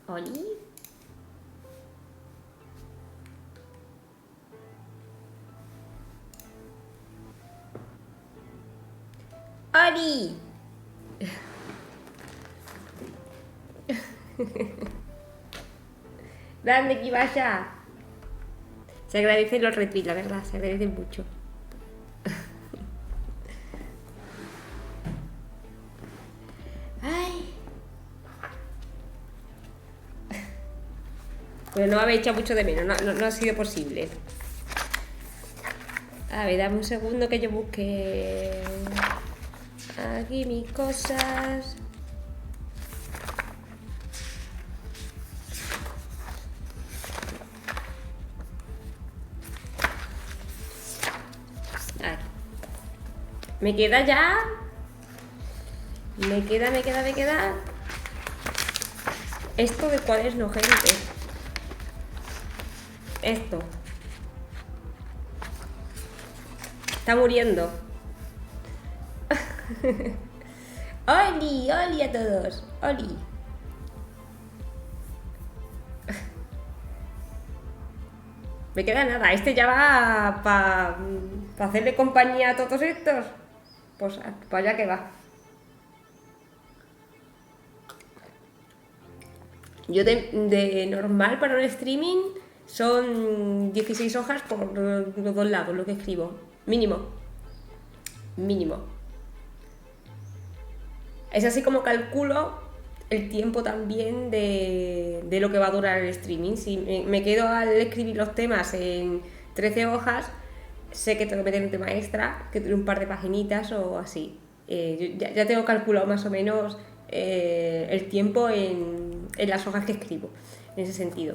Oli. Oli. Grande que vaya. Se agradecen los retweets, la verdad, se agradecen mucho. Ay. Pero no habéis echado mucho de menos, no ha sido posible. A ver, dame un segundo que yo busque aquí mis cosas. Aquí. ¿Me queda ya? Me queda. Esto de cuaderno, gente. Esto. Está muriendo. ¡Oli! ¡Oli a todos! ¡Oli! Me queda nada. Este ya va para hacerle compañía a todos estos. Pues para allá que va. Yo de normal para un streaming son 16 hojas por los dos lados lo que escribo. Mínimo. Es así como calculo el tiempo también de lo que va a durar el streaming. Si me quedo al escribir los temas en 13 hojas, sé que tengo que meter un tema extra, que tiene un par de paginitas o así. Yo ya tengo calculado más o menos el tiempo en las hojas que escribo, en ese sentido.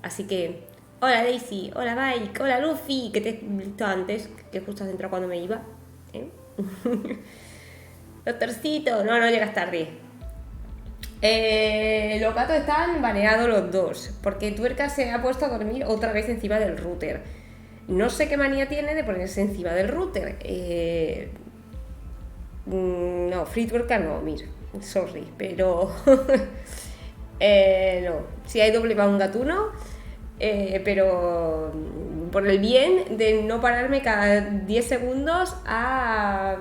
Así que, hola Daisy, hola Mike, hola Luffy, que te he visto antes, que justo has entrado cuando me iba. Doctorcito, no llegas tarde. Los gatos están baneados los dos, porque Tuerca se ha puesto a dormir otra vez encima del router. No sé qué manía tiene de ponerse encima del router. No, Free Tuerca no, mira, sorry, pero no, si hay doble va un gatuno, pero por el bien de no pararme cada 10 segundos a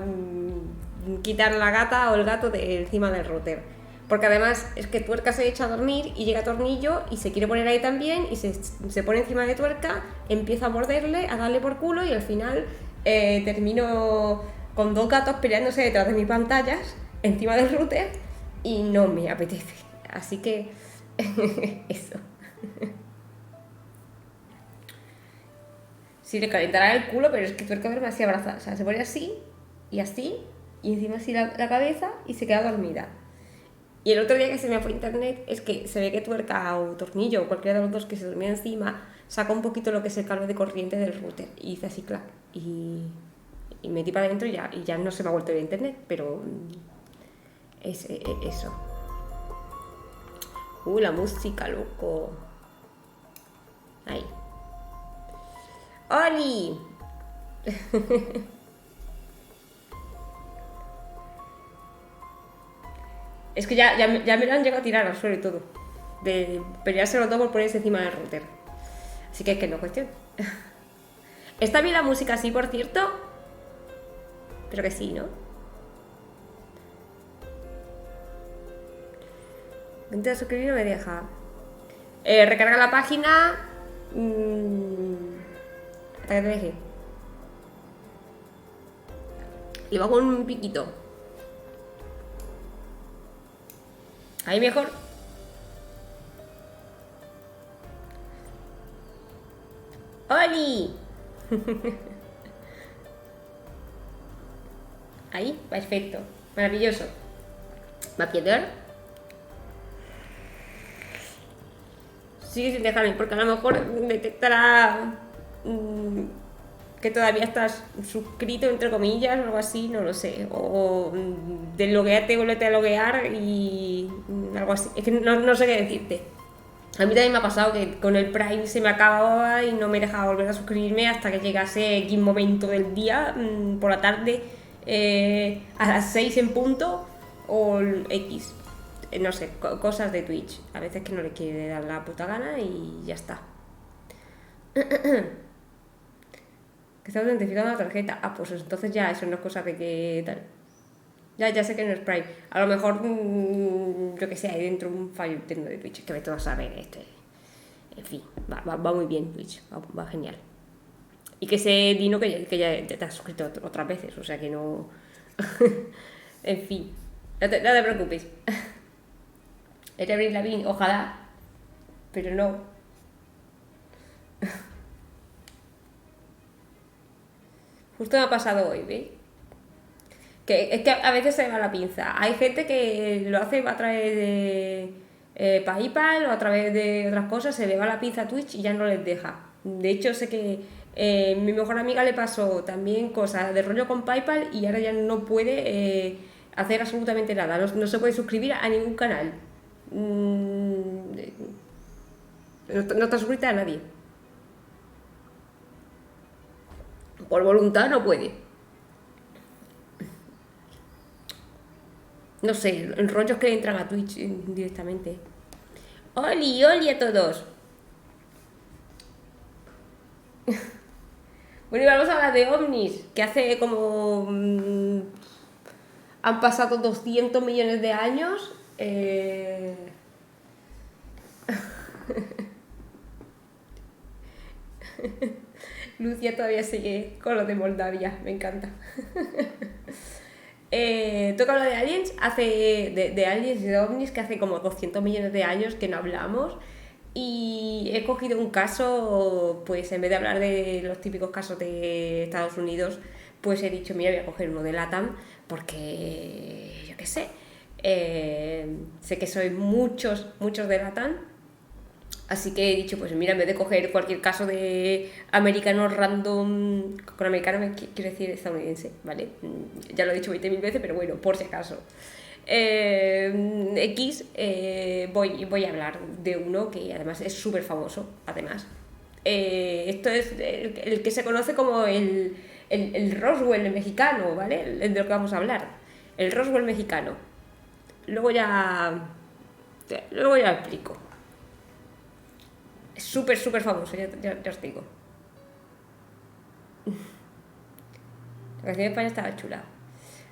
quitar la gata o el gato de encima del router. Porque además es que Tuerca se echa a dormir y llega Tornillo y se quiere poner ahí también y se pone encima de Tuerca, empieza a morderle, a darle por culo y al final termino con dos gatos peleándose detrás de mis pantallas encima del router y no me apetece. Así que eso. Sí, le calentará el culo, pero es que Tuerca duerme así abrazada. O sea, se pone así y encima así la cabeza y se queda dormida. Y el otro día que se me fue internet es que se ve que Tuerca o Tornillo o cualquiera de los dos que se dormía encima saca un poquito lo que es el cable de corriente del router y hice así, clac, y metí para adentro y ya no se me ha vuelto a ir a internet, pero es eso. La música, loco. Ahí. ¡Oli! Es que ya me lo han llegado a tirar al suelo y todo. De pelearse los dos por ponerse encima del router. Así que es que no cuestión. ¿Está bien la música así, por cierto? Pero que sí, ¿no? Intenta suscribir y no me deja. Recarga la página. Hasta que te deje. Y va con un piquito. Ahí mejor. ¡Oli! Ahí, perfecto. Maravilloso. ¿Va a piedra? Sigue sin dejarme, porque a lo mejor detectará que todavía estás suscrito, entre comillas, o algo así, no lo sé. O desloguearte, volverte a loguear y algo así. Es que no sé qué decirte. A mí también me ha pasado que con el Prime se me acababa y no me dejaba volver a suscribirme hasta que llegase X momento del día, por la tarde, a las 6 en punto o X. no sé, cosas de Twitch. A veces que no le quiere dar la puta gana y ya está. Que está autentificando la tarjeta. Ah, pues entonces ya eso no es cosa de que tal. Ya sé que no es Prime. A lo mejor, yo que sé, hay dentro un fallo interno de Twitch. Que ve todo a saber. En fin, va muy bien Twitch. Va genial. Y que ese Dino que ya te has suscrito otras veces. O sea que no... En fin. No te preocupes. Era abrir la bin, ojalá. Pero no. Justo me ha pasado hoy, ¿veis? Que es que a veces se va la pinza. Hay gente que lo hace a través de PayPal o a través de otras cosas, se le va la pinza a Twitch y ya no les deja. De hecho, sé que mi mejor amiga le pasó también cosas de rollo con PayPal y ahora ya no puede hacer absolutamente nada. No se puede suscribir a ningún canal. No está suscrita a nadie. Por voluntad no puede. No sé, rollos que entran a Twitch directamente. ¡Oli a todos! Bueno, y vamos a hablar de ovnis, que hace como... han pasado 200 millones de años. Lucia todavía sigue con lo de Moldavia, me encanta. Toca lo de aliens, de aliens y de ovnis, que hace como 200 millones de años que no hablamos. Y he cogido un caso, pues en vez de hablar de los típicos casos de Estados Unidos, pues he dicho, mira, voy a coger uno de LATAM, porque yo qué sé, sé que sois muchos de LATAM, así que he dicho, pues mira, en vez de coger cualquier caso de americano random, con americano quiero decir estadounidense, ¿vale? Ya lo he dicho 20.000 veces, pero bueno, por si acaso. Voy a hablar de uno que además es súper famoso, además. Esto es el que se conoce como el Roswell mexicano, ¿vale? El de lo que vamos a hablar. El Roswell mexicano. Luego ya explico. Es súper famoso, ya os digo. La canción de España estaba chula.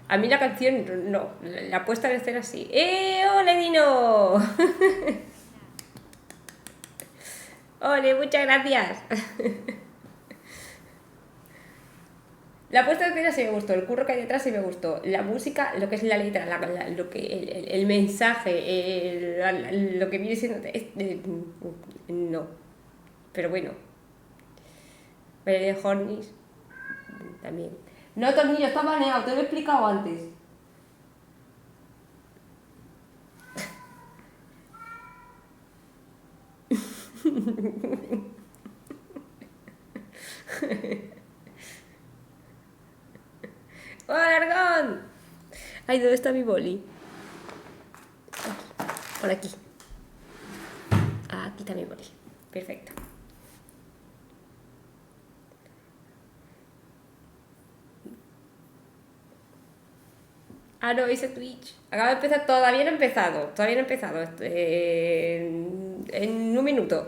A mí la canción, no, la puesta en escena sí. ¡Ole, Dino! ¡Ole, muchas gracias! La puesta en escena sí me gustó, el curro que hay detrás sí me gustó. La música, lo que es la letra, lo que, el mensaje, lo que viene siendo... no. Pero bueno. Valeria Hornis también. No, Tornillo, está baneado, te lo he explicado antes. ¡Hola, Argón! Ay, ¿dónde está mi boli? Aquí. Por aquí. Aquí está mi boli. Perfecto. No, hice Twitch. Acaba de empezar, todavía no he empezado. En un minuto.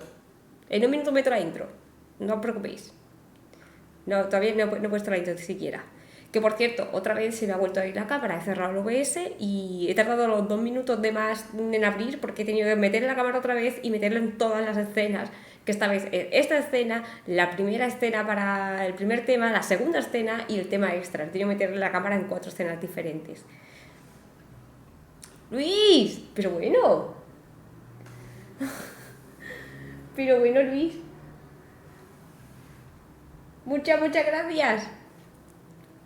En un minuto meto la intro. No os preocupéis. No, todavía no he puesto la intro siquiera. Que por cierto, otra vez se me ha vuelto a ir la cámara, he cerrado el OBS y he tardado los 2 minutos de más en abrir porque he tenido que meter la cámara otra vez y meterla en todas las escenas. Que esta vez esta escena, la primera escena para el primer tema, la segunda escena y el tema extra. He tenido que meter la cámara en 4 escenas diferentes. Luis, pero bueno. Pero bueno, Luis. Muchas gracias.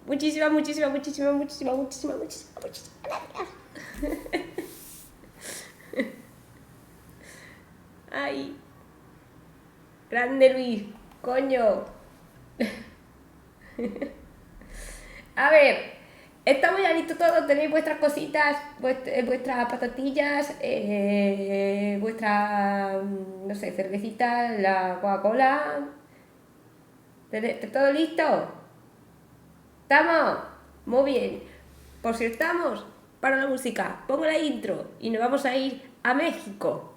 Muchísimas gracias. Ay. Grande Luis, coño. A ver, estamos ya listos todos, tenéis vuestras cositas, vuestras patatillas, vuestra, no sé, cervecita, la Coca-Cola. ¿Todo listo? ¿Estamos? Muy bien. Por si estamos, Paro la música, pongo la intro y nos vamos a ir a México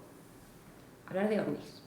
a hablar de ovnis.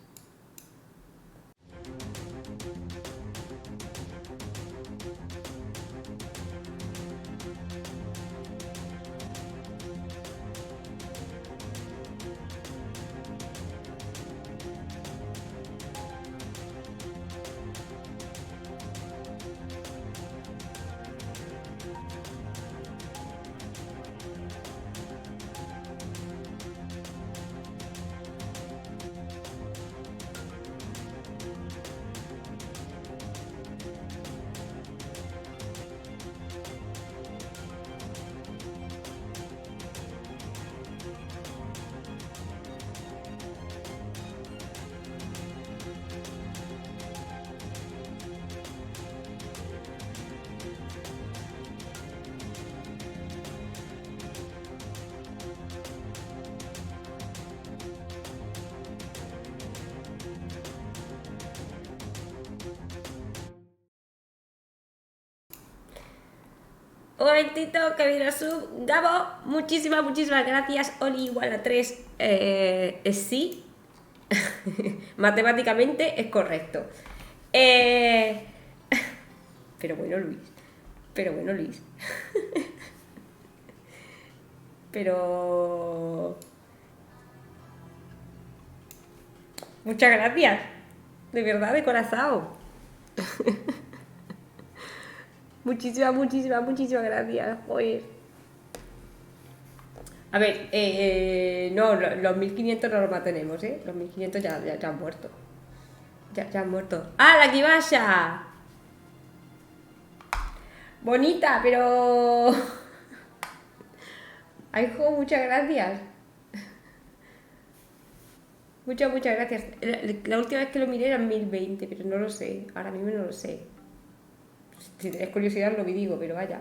Un momentito que viene sub. Gabo, muchísimas gracias. Oli igual a 3 es sí. Matemáticamente es correcto. Pero bueno, Luis. Pero... Muchas gracias. De verdad, de corazón. Muchísimas gracias. Joder. A ver, no, los 1500 no los mantenemos, ¿eh? Los 1500 ya han muerto. Ya han muerto. ¡Ah, la Kibasha! Bonita, pero... Ay, jo, muchas gracias. Muchas gracias. La última vez que lo miré era en 1020, pero no lo sé. Ahora mismo no lo sé. Si tenéis curiosidad lo que digo, pero vaya.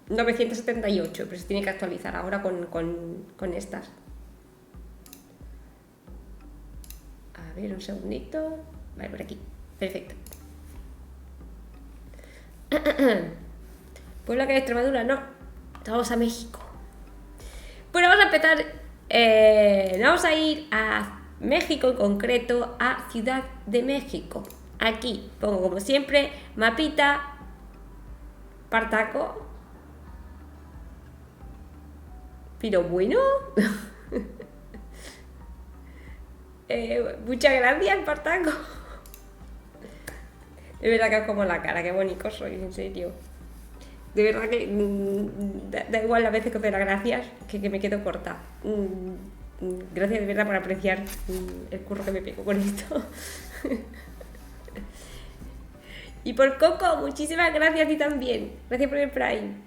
978, pero se tiene que actualizar ahora con estas. A ver, un segundito. Vale, por aquí. Perfecto. Puebla que de Extremadura, no. Vamos a México. Bueno, vamos a empezar. Vamos a ir a México, en concreto a Ciudad de México. Aquí pongo como siempre mapita, Partaco. Pero bueno. Muchas gracias, Partaco. De verdad que es como la cara, qué bonito soy, en serio. De verdad que da igual las veces que os doy las gracias, que me quedo corta. Gracias de verdad por apreciar el curro que me pego con esto. Y por Coco, muchísimas gracias a ti también. Gracias por el Prime.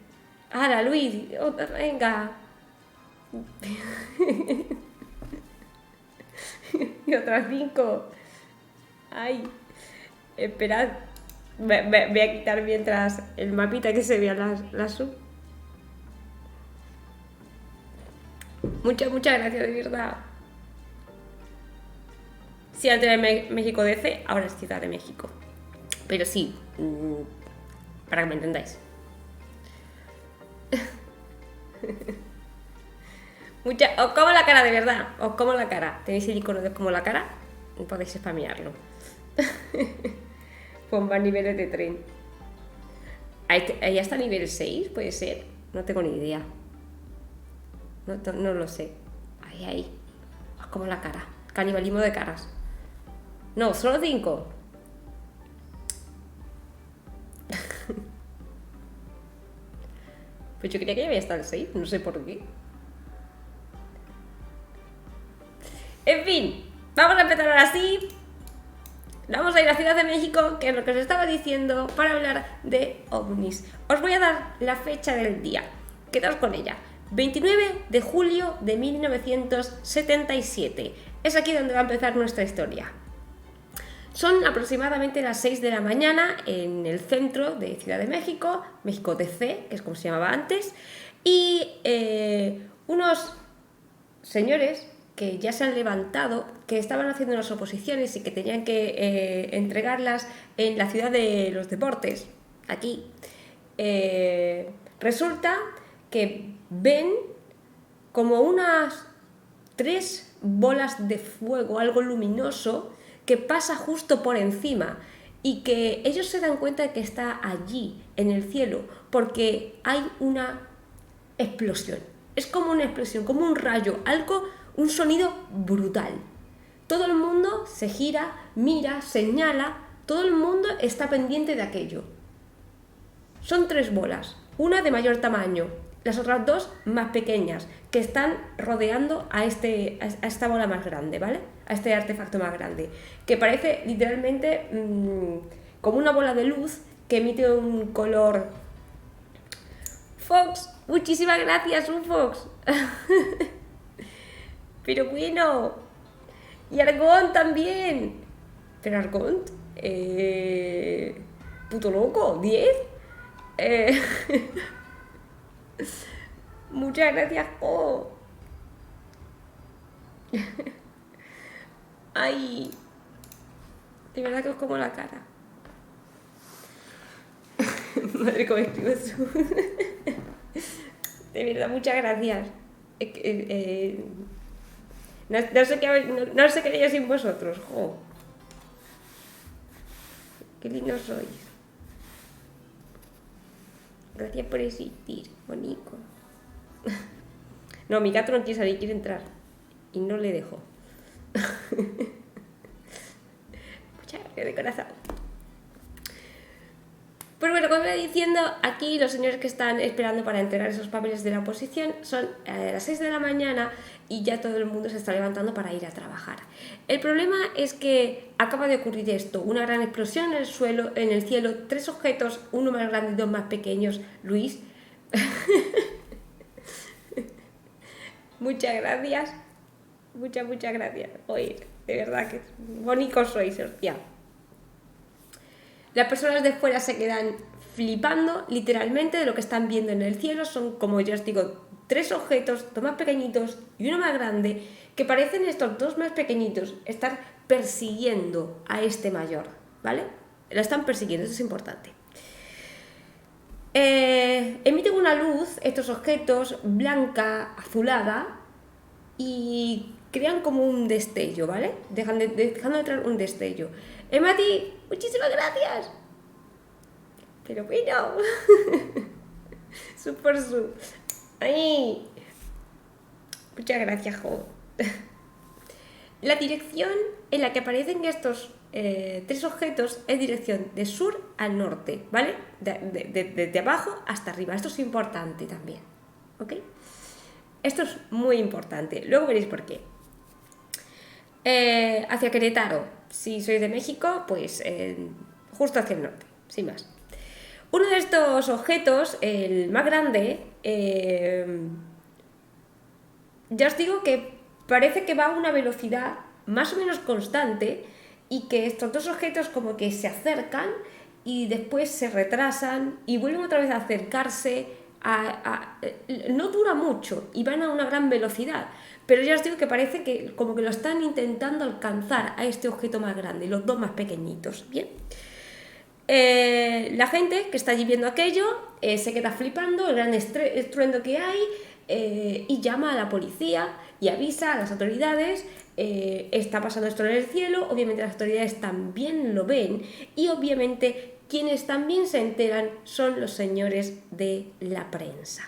¡Hala, Luis! Oh, venga. Y otras 5. Ay, esperad. Voy a quitar mientras el mapita que se vea las sub. Muchas gracias, de verdad. Sí, antes era México DC, ahora es Ciudad de México. Pero sí, para que me entendáis. Os como la cara, de verdad. Os como la cara. ¿Tenéis el icono de os como la cara? Podéis spamearlo. Pon más niveles de tren. Ahí hasta nivel 6, puede ser. No tengo ni idea. No lo sé. Ahí. Os como la cara. Canibalismo de caras. No, solo 5. Pues yo creía que ya había estado el 6. No sé por qué. En fin, vamos a empezar ahora sí. Vamos a ir a Ciudad de México, que es lo que os estaba diciendo, para hablar de ovnis. Os voy a dar la fecha del día. Quedaos con ella. 29 de julio de 1977. Es aquí donde va a empezar nuestra historia. Son aproximadamente las 6 de la mañana en el centro de Ciudad de México, México DC, que es como se llamaba antes, y unos señores que ya se han levantado, que estaban haciendo las oposiciones y que tenían que entregarlas en la ciudad de los deportes, aquí. Resulta que ven como unas 3 bolas de fuego, algo luminoso, que pasa justo por encima y que ellos se dan cuenta de que está allí, en el cielo, porque hay una explosión. Es como una explosión, como un rayo, algo, un sonido brutal. Todo el mundo se gira, mira, señala, todo el mundo está pendiente de aquello. Son 3 bolas, una de mayor tamaño, las otras 2 más pequeñas, que están rodeando a esta bola más grande, ¿vale? A este artefacto más grande, que parece literalmente como una bola de luz que emite un color. Fox, muchísimas gracias, un Fox. Pero bueno, y Argón también. Pero Argón, puto loco, 10. Muchas gracias, Jo. Ay, de verdad que os como la cara. Madre, cómo escribo eso. De verdad, muchas gracias. No sé qué haría sin vosotros, jo. Qué lindos sois. Gracias por existir, bonito. No, mi gato no quiere salir, quiere entrar. Y no le dejo. Muchas gracias de corazón. Pues bueno, como iba diciendo, aquí los señores que están esperando para entregar esos papeles de la oposición son las 6 de la mañana y ya todo el mundo se está levantando para ir a trabajar. El problema es que acaba de ocurrir esto, una gran explosión en el suelo, en el cielo, 3 objetos, uno más grande y 2 más pequeños. Luis, muchas gracias, muchas gracias. Oye, de verdad que bonitos sois, hostia. Las personas de fuera se quedan flipando literalmente de lo que están viendo en el cielo. Son, como ya os digo, 3 objetos, 2 más pequeñitos y uno más grande, que parecen estos 2 más pequeñitos estar persiguiendo a este mayor, ¿vale? Lo están persiguiendo, eso es importante. Emiten una luz, estos objetos, blanca, azulada, y crean como un destello, ¿vale? Dejando de traer un destello. Mati, muchísimas gracias. Pero bueno. Super su. Ay. Muchas gracias, Jo. La dirección en la que aparecen estos 3 objetos es dirección de sur a norte, ¿vale? De abajo hasta arriba. Esto es importante también, ¿ok? Esto es muy importante. Luego veréis por qué. Hacia Querétaro, si sois de México, pues justo hacia el norte, sin más. Uno de estos objetos, el más grande, ya os digo que parece que va a una velocidad más o menos constante y que estos 2 objetos como que se acercan y después se retrasan y vuelven otra vez a acercarse. No dura mucho y van a una gran velocidad, pero ya os digo que parece que como que lo están intentando alcanzar a este objeto más grande y los 2 más pequeñitos. Bien, la gente que está allí viendo aquello se queda flipando, el gran estruendo que hay, y llama a la policía y avisa a las autoridades. Está pasando esto en el cielo, obviamente las autoridades también lo ven y obviamente quienes también se enteran son los señores de la prensa.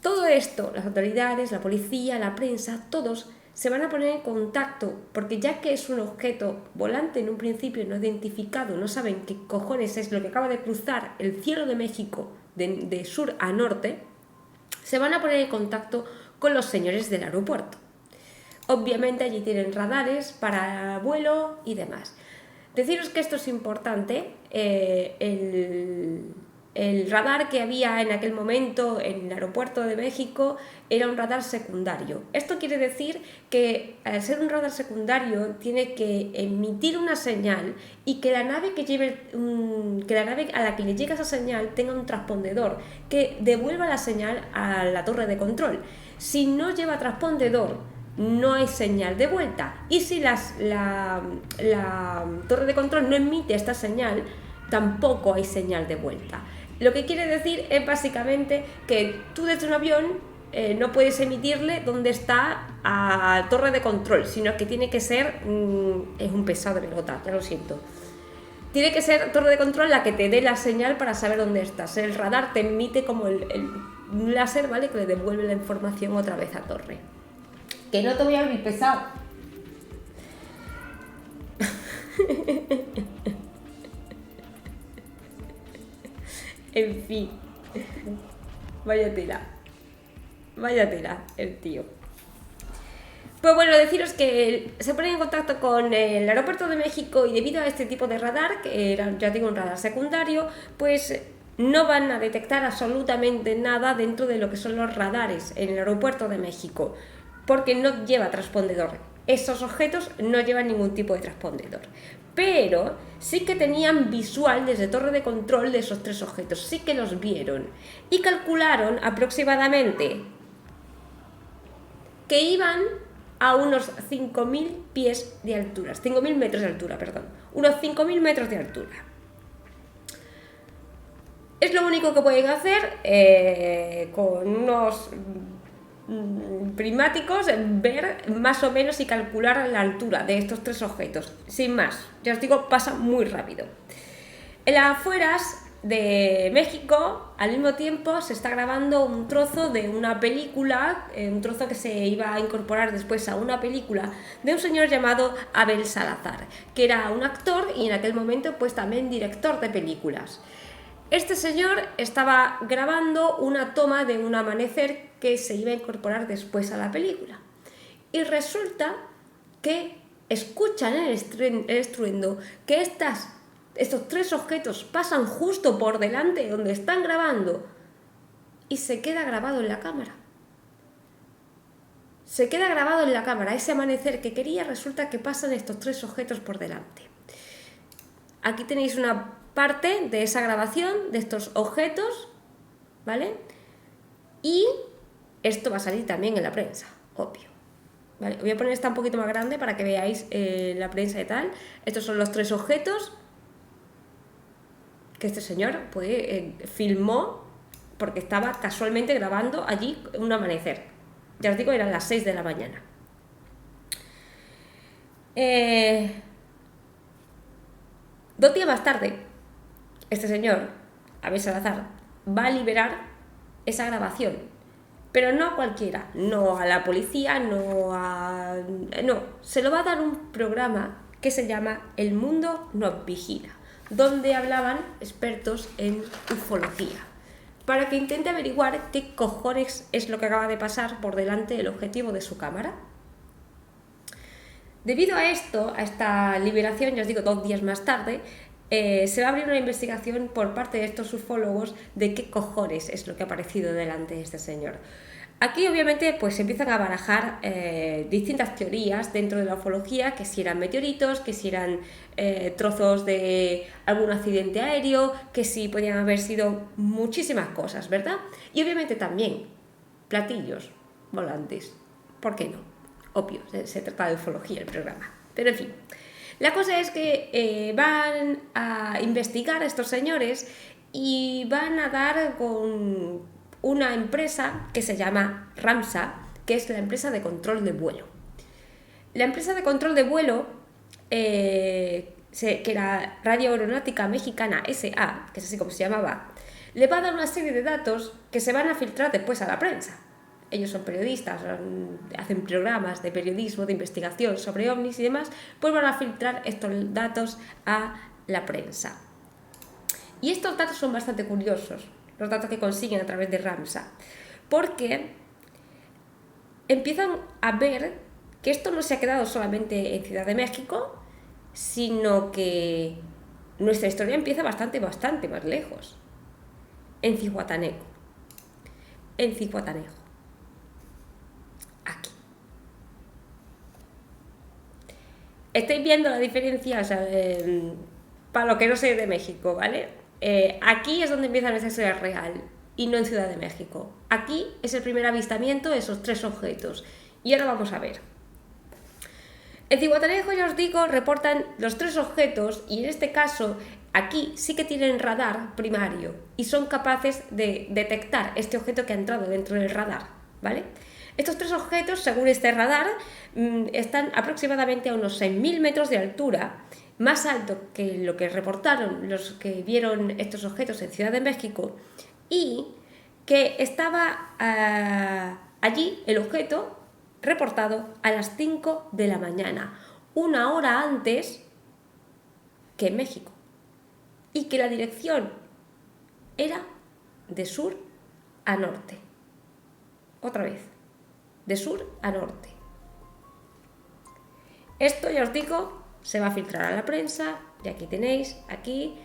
Todo esto, las autoridades, la policía, la prensa, todos se van a poner en contacto, porque ya que es un objeto volante en un principio no identificado, no saben qué cojones es lo que acaba de cruzar el cielo de México de sur a norte, se van a poner en contacto con los señores del aeropuerto. Obviamente allí tienen radares para vuelo y demás. Deciros que esto es importante, el radar que había en aquel momento en el aeropuerto de México era un radar secundario. Esto quiere decir que al ser un radar secundario tiene que emitir una señal y que la nave a la que le llega esa señal tenga un transpondedor que devuelva la señal a la torre de control. Si no lleva transpondedor, no hay señal de vuelta. Y si la torre de control no emite esta señal, tampoco hay señal de vuelta. Lo que quiere decir es básicamente que tú desde un avión no puedes emitirle donde está a torre de control, sino que tiene que ser, es un pesado de pelota, ya lo siento. Tiene que ser torre de control la que te dé la señal para saber dónde estás. El radar te emite como un láser, ¿vale? Que le devuelve la información otra vez a torre. Que no te voy a abrir, pesado. En fin. Vaya tela el tío. Pues bueno, deciros que se ponen en contacto con el aeropuerto de México y debido a este tipo de radar, que era, ya digo, un radar secundario, pues no van a detectar absolutamente nada dentro de lo que son los radares en el aeropuerto de México, porque no lleva transpondedor. Esos objetos no llevan ningún tipo de transpondedor. Pero sí que tenían visual desde torre de control de esos 3 objetos, sí que los vieron y calcularon aproximadamente que iban a unos 5.000 pies de altura, 5.000 metros de altura, perdón, unos 5.000 metros de altura. Es lo único que pueden hacer con unos prismáticos, ver más o menos y calcular la altura de estos 3 objetos, sin más. Ya os digo, pasa muy rápido. En las afueras de México, al mismo tiempo, se está grabando un trozo de una película, un trozo que se iba a incorporar después a una película de un señor llamado Abel Salazar, que era un actor y en aquel momento pues también director de películas. Este señor estaba grabando una toma de un amanecer que se iba a incorporar después a la película. Y resulta que escuchan el estruendo que estos 3 objetos pasan justo por delante de donde están grabando y se queda grabado en la cámara. Se queda grabado en la cámara. Ese amanecer que quería, resulta que pasan estos 3 objetos por delante. Aquí tenéis una parte de esa grabación de estos objetos, ¿vale? Y esto va a salir también en la prensa, obvio. ¿Vale? Voy a poner esta un poquito más grande para que veáis la prensa y tal. Estos son los 3 objetos que este señor pues, filmó porque estaba casualmente grabando allí un amanecer. Ya os digo, eran las 6 de la mañana. 2 días más tarde, este señor, Abel Salazar, va a liberar esa grabación. Pero no a cualquiera, no a la policía, no, se lo va a dar un programa que se llama El Mundo Nos Vigila, donde hablaban expertos en ufología, para que intente averiguar qué cojones es lo que acaba de pasar por delante del objetivo de su cámara. Debido a esto, a esta liberación, ya os digo, 2 días más tarde, se va a abrir una investigación por parte de estos ufólogos de qué cojones es lo que ha aparecido delante de este señor. Aquí obviamente pues se empiezan a barajar distintas teorías dentro de la ufología, que si eran meteoritos, que si eran trozos de algún accidente aéreo, que si podían haber sido muchísimas cosas, ¿verdad? Y obviamente también platillos volantes, ¿por qué no? Obvio, se trata de ufología el programa, pero en fin. La cosa es que van a investigar a estos señores y van a dar con una empresa que se llama RAMSA, que es la empresa de control de vuelo. La empresa de control de vuelo, que era Radio Aeronáutica Mexicana S.A., que es así como se llamaba, le va a dar una serie de datos que se van a filtrar después a la prensa. Ellos son periodistas, hacen programas de periodismo, de investigación sobre ovnis y demás, pues van a filtrar estos datos a la prensa. Y estos datos son bastante curiosos, los datos que consiguen a través de RAMSA, porque empiezan a ver que esto no se ha quedado solamente en Ciudad de México, sino que nuestra historia empieza bastante más lejos, en Zihuatanejo. Aquí. ¿Estáis viendo la diferencia? O sea, para lo que no sé de México, ¿vale? Aquí es donde empieza nuestra historia real. y no en Ciudad de México. Aquí es el primer avistamiento de esos 3 objetos. Y ahora vamos a ver. En Zihuatanejo, ya os digo, reportan los 3 objetos y en este caso aquí sí que tienen radar primario y son capaces de detectar este objeto que ha entrado dentro del radar, ¿vale? Estos 3 objetos, según este radar, están aproximadamente a unos 6.000 metros de altura, más alto que lo que reportaron los que vieron estos objetos en Ciudad de México, y que estaba allí el objeto reportado a las 5 de la mañana, una hora antes que en México, y que la dirección era de sur a norte. Otra vez, de sur a norte. Esto, ya os digo, se va a filtrar a la prensa, y aquí tenéis, aquí,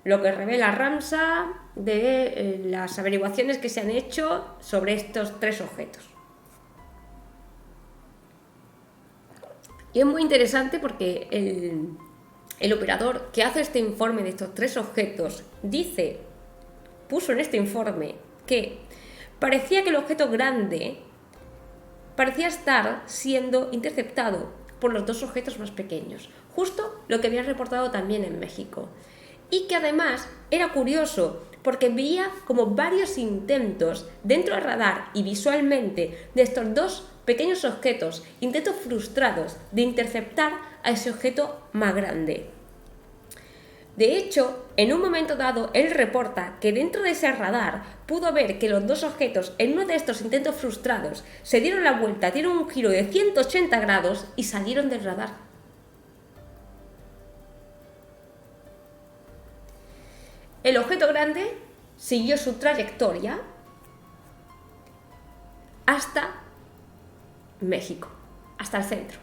lo que revela Ramsar de las averiguaciones que se han hecho sobre estos 3 objetos. Y es muy interesante porque el operador que hace este informe de estos 3 objetos puso en este informe que parecía que el objeto grande parecía estar siendo interceptado por los 2 objetos más pequeños, justo lo que habían reportado también en México. Y que además era curioso porque veía como varios intentos dentro del radar y visualmente de estos 2 pequeños objetos, intentos frustrados de interceptar a ese objeto más grande. De hecho, en un momento dado, él reporta que dentro de ese radar pudo ver que los 2 objetos en uno de estos intentos frustrados se dieron la vuelta, dieron un giro de 180 grados y salieron del radar. El objeto grande siguió su trayectoria hasta México, hasta el centro,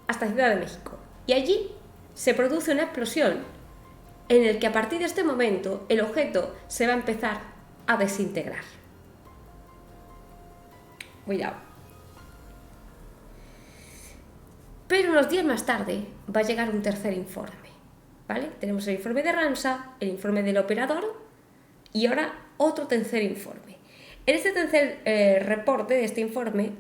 hasta Ciudad de México. Y allí se produce una explosión en el que a partir de este momento el objeto se va a empezar a desintegrar. Cuidado. Pero unos días más tarde va a llegar un tercer informe, ¿vale? Tenemos el informe de Ramsar, el informe del operador y ahora otro tercer informe. En este tercer reporte de este informe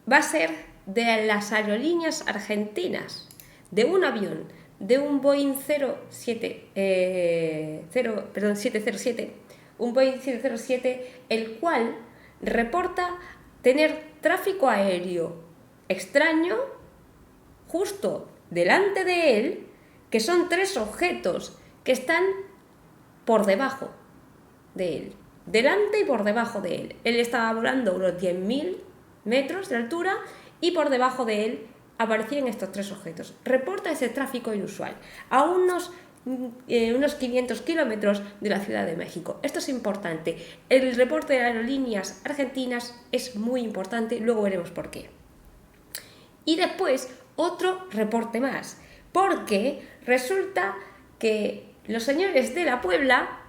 va a ser de las aerolíneas argentinas, de un avión, de un Boeing 707, un Boeing 707, el cual reporta tener tráfico aéreo extraño justo delante de él, que son 3 objetos que están por debajo de él, delante y por debajo de él. Él estaba volando unos 10.000 metros de altura y por debajo de él aparecían estos 3 objetos. Reporta ese tráfico inusual a unos 500 kilómetros de la Ciudad de México. Esto es importante. El reporte de aerolíneas argentinas es muy importante, luego veremos por qué. Y después otro reporte más, porque resulta que los señores de la Puebla,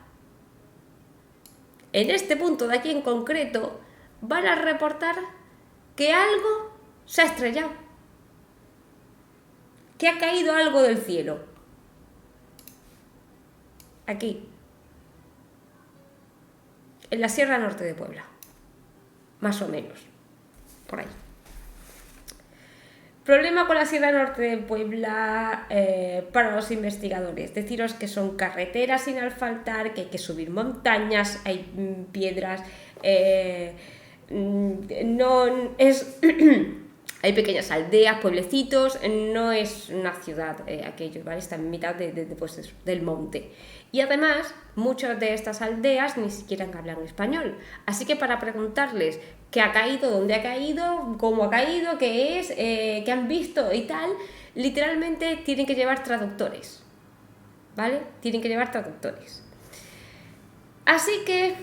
en este punto de aquí en concreto, van a reportar que algo se ha estrellado, que ha caído algo del cielo. Aquí, en la Sierra Norte de Puebla, más o menos, por ahí. Problema con la Sierra Norte de Puebla para los investigadores. Deciros que son carreteras sin asfaltar, que hay que subir montañas, hay piedras, no es hay pequeñas aldeas, pueblecitos, no es una ciudad aquello, ¿vale? Está en mitad del monte. Y además, muchas de estas aldeas ni siquiera hablan español. Así que para preguntarles qué ha caído, dónde ha caído, cómo ha caído, qué es, qué han visto y tal, literalmente tienen que llevar traductores, ¿vale? Tienen que llevar traductores. Así que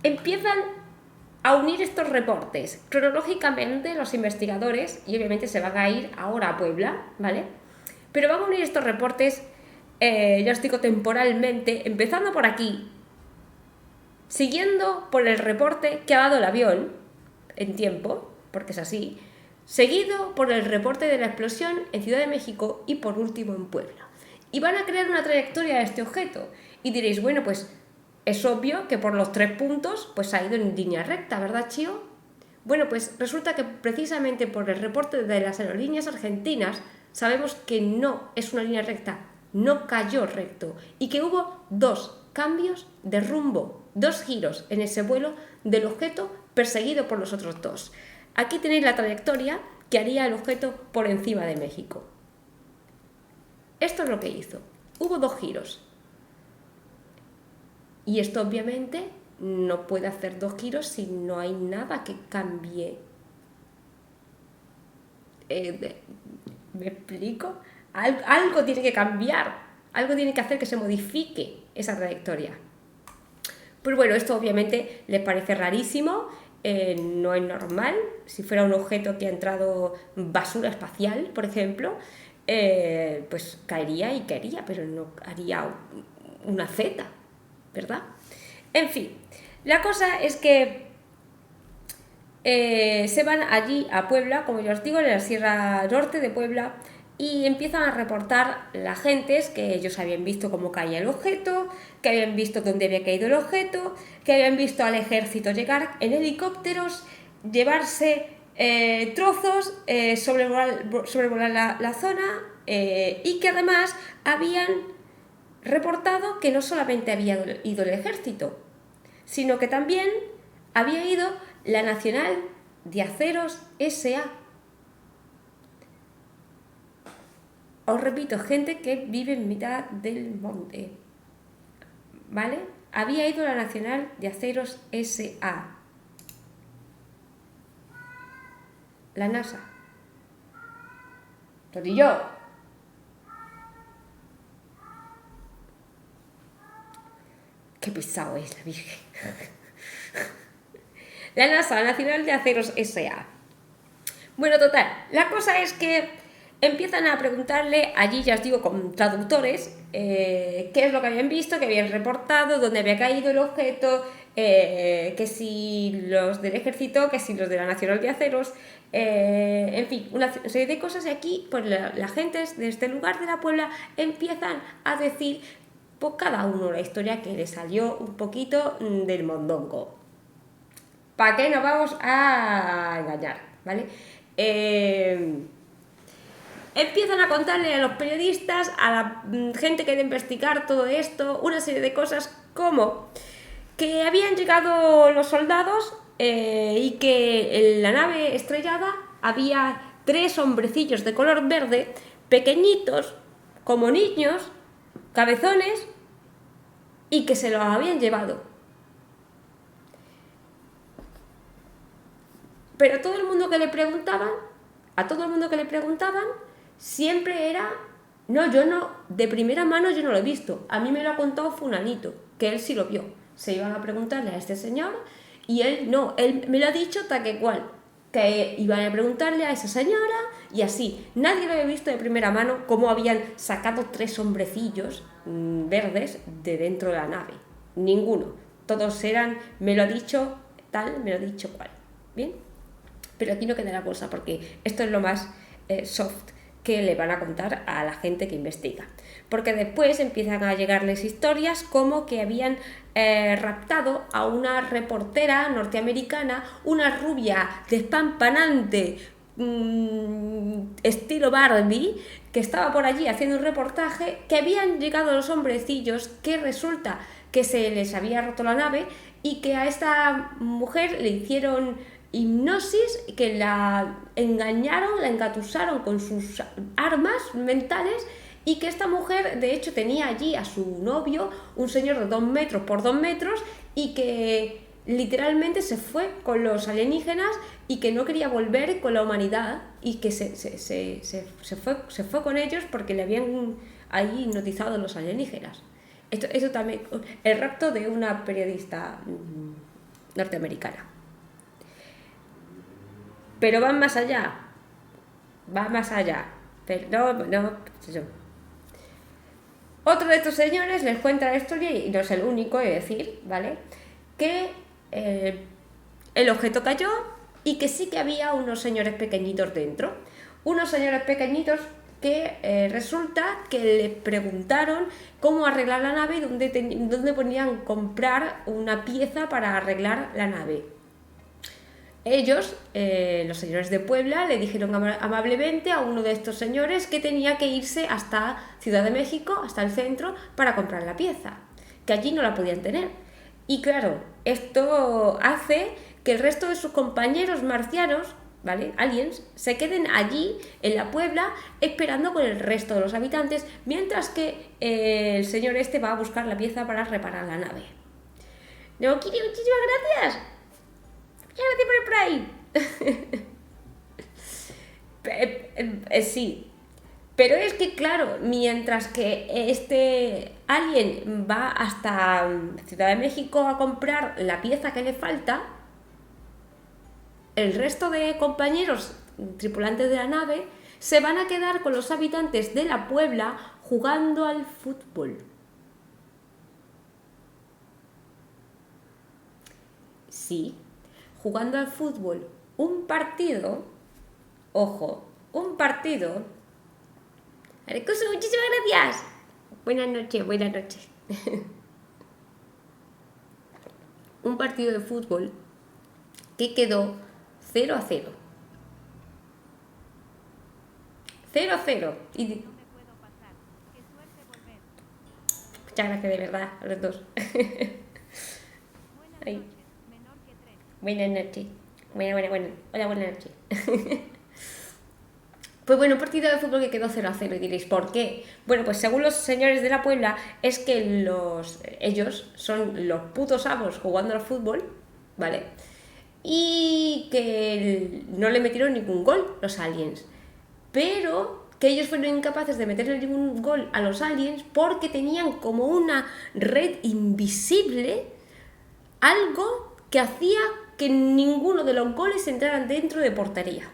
empiezan a unir estos reportes. Cronológicamente los investigadores, y obviamente se van a ir ahora a Puebla, ¿vale? Pero van a unir estos reportes, ya os digo, temporalmente, empezando por aquí, siguiendo por el reporte que ha dado el avión en tiempo, porque es así, seguido por el reporte de la explosión en Ciudad de México y por último en Puebla. y van a crear una trayectoria de este objeto. Y diréis, bueno, pues es obvio que por los 3 puntos pues ha ido en línea recta, ¿verdad, Chío? Bueno, pues resulta que precisamente por el reporte de las aerolíneas argentinas sabemos que no es una línea recta, no cayó recto y que hubo 2 cambios de rumbo, 2 giros en ese vuelo del objeto perseguido por los otros 2. Aquí tenéis la trayectoria que haría el objeto por encima de México. Esto es lo que hizo. Hubo 2 giros. Y esto obviamente no puede hacer 2 giros si no hay nada que cambie. ¿Me explico? Algo tiene que cambiar, algo tiene que hacer que se modifique esa trayectoria. Pues bueno, esto obviamente les parece rarísimo, no es normal. Si fuera un objeto que ha entrado basura espacial, por ejemplo, pues caería y caería, pero no haría una Z, ¿verdad? En fin, la cosa es que se van allí a Puebla, como ya os digo, en la Sierra Norte de Puebla, y empiezan a reportar las gentes que ellos habían visto cómo caía el objeto, que habían visto dónde había caído el objeto, que habían visto al ejército llegar en helicópteros, llevarse trozos, sobrevolar la zona, y que además habían reportado que no solamente había ido el ejército, sino que también había ido la Nacional de Aceros S.A. Os repito, gente que vive en mitad del monte, ¿vale? Había ido la Nacional de Aceros S.A. La NASA. Lo di yo. Qué pesado es la Virgen. La NASA, Nacional de Aceros S.A. Bueno, total, la cosa es que empiezan a preguntarle, allí ya os digo con traductores, qué es lo que habían visto, qué habían reportado, dónde había caído el objeto, que si los del ejército, que si los de la Nacional de Aceros, en fin, una serie de cosas. Y aquí pues la gente de este lugar de la Puebla empiezan a decir pues cada uno la historia que le salió un poquito del mondongo. ¿Para qué nos vamos a engañar? ¿Vale? Empiezan a contarle a los periodistas, a la gente que ha de investigar todo esto, una serie de cosas como que habían llegado los soldados y que en la nave estrellada había 3 hombrecillos de color verde, pequeñitos, como niños, cabezones, y que se los habían llevado. Pero a todo el mundo que le preguntaban, siempre era, no, yo no, de primera mano yo no lo he visto, a mí me lo ha contado fulanito, que él sí lo vio. Se iban a preguntarle a este señor y él no, él me lo ha dicho tal que cual, que iban a preguntarle a esa señora y así. Nadie lo había visto de primera mano cómo habían sacado 3 hombrecillos verdes de dentro de la nave. Ninguno. Todos eran, me lo ha dicho tal, me lo ha dicho cual. ¿Bien? Pero aquí no queda la cosa porque esto es lo más soft que le van a contar a la gente que investiga. Porque después empiezan a llegarles historias como que habían raptado a una reportera norteamericana, una rubia despampanante, estilo Barbie, que estaba por allí haciendo un reportaje, que habían llegado los hombrecillos, que resulta que se les había roto la nave y que a esta mujer le hicieron hipnosis, que la engañaron, la engatusaron con sus armas mentales, y que esta mujer de hecho tenía allí a su novio, un señor de 2 metros por 2 metros, y que literalmente se fue con los alienígenas y que no quería volver con la humanidad, y que se fue con ellos porque le habían ahí hipnotizado los alienígenas. Esto también, el rapto de una periodista norteamericana. Pero van más allá, pero no. Otro de estos señores les cuenta la historia, y no es el único, es decir, ¿vale? Que el objeto cayó y que sí que había unos señores pequeñitos dentro. Unos señores pequeñitos que resulta que le preguntaron cómo arreglar la nave y dónde ponían comprar una pieza para arreglar la nave. Ellos, los señores de Puebla, le dijeron amablemente a uno de estos señores que tenía que irse hasta Ciudad de México, hasta el centro, para comprar la pieza, que allí no la podían tener. Y claro, esto hace que el resto de sus compañeros marcianos, ¿vale?, aliens, se queden allí en la Puebla esperando con el resto de los habitantes, mientras que el señor este va a buscar la pieza para reparar la nave. No, Kiri, muchísimas gracias. Muchas gracias por el Prime. Sí, pero es que claro, mientras que este alien va hasta Ciudad de México a comprar la pieza que le falta, el resto de compañeros tripulantes de la nave se van a quedar con los habitantes de la Puebla jugando al fútbol. Sí, jugando al fútbol. Un partido, ojo, un partido. Arecoso, muchísimas gracias. Buenas noches, buenas noches. Un partido de fútbol que quedó 0-0. 0-0. Y muchas gracias de verdad a los dos. Ay. Buenas noches. Buenas. Hola, buenas noches. Pues bueno, un partido de fútbol que quedó 0-0 y diréis, ¿por qué? Bueno, pues según los señores de la Puebla, es que ellos son los putos amos jugando al fútbol, ¿vale? Y que no le metieron ningún gol los aliens, pero que ellos fueron incapaces de meterle ningún gol a los aliens porque tenían como una red invisible, algo que hacía que ninguno de los goles entraran dentro de portería.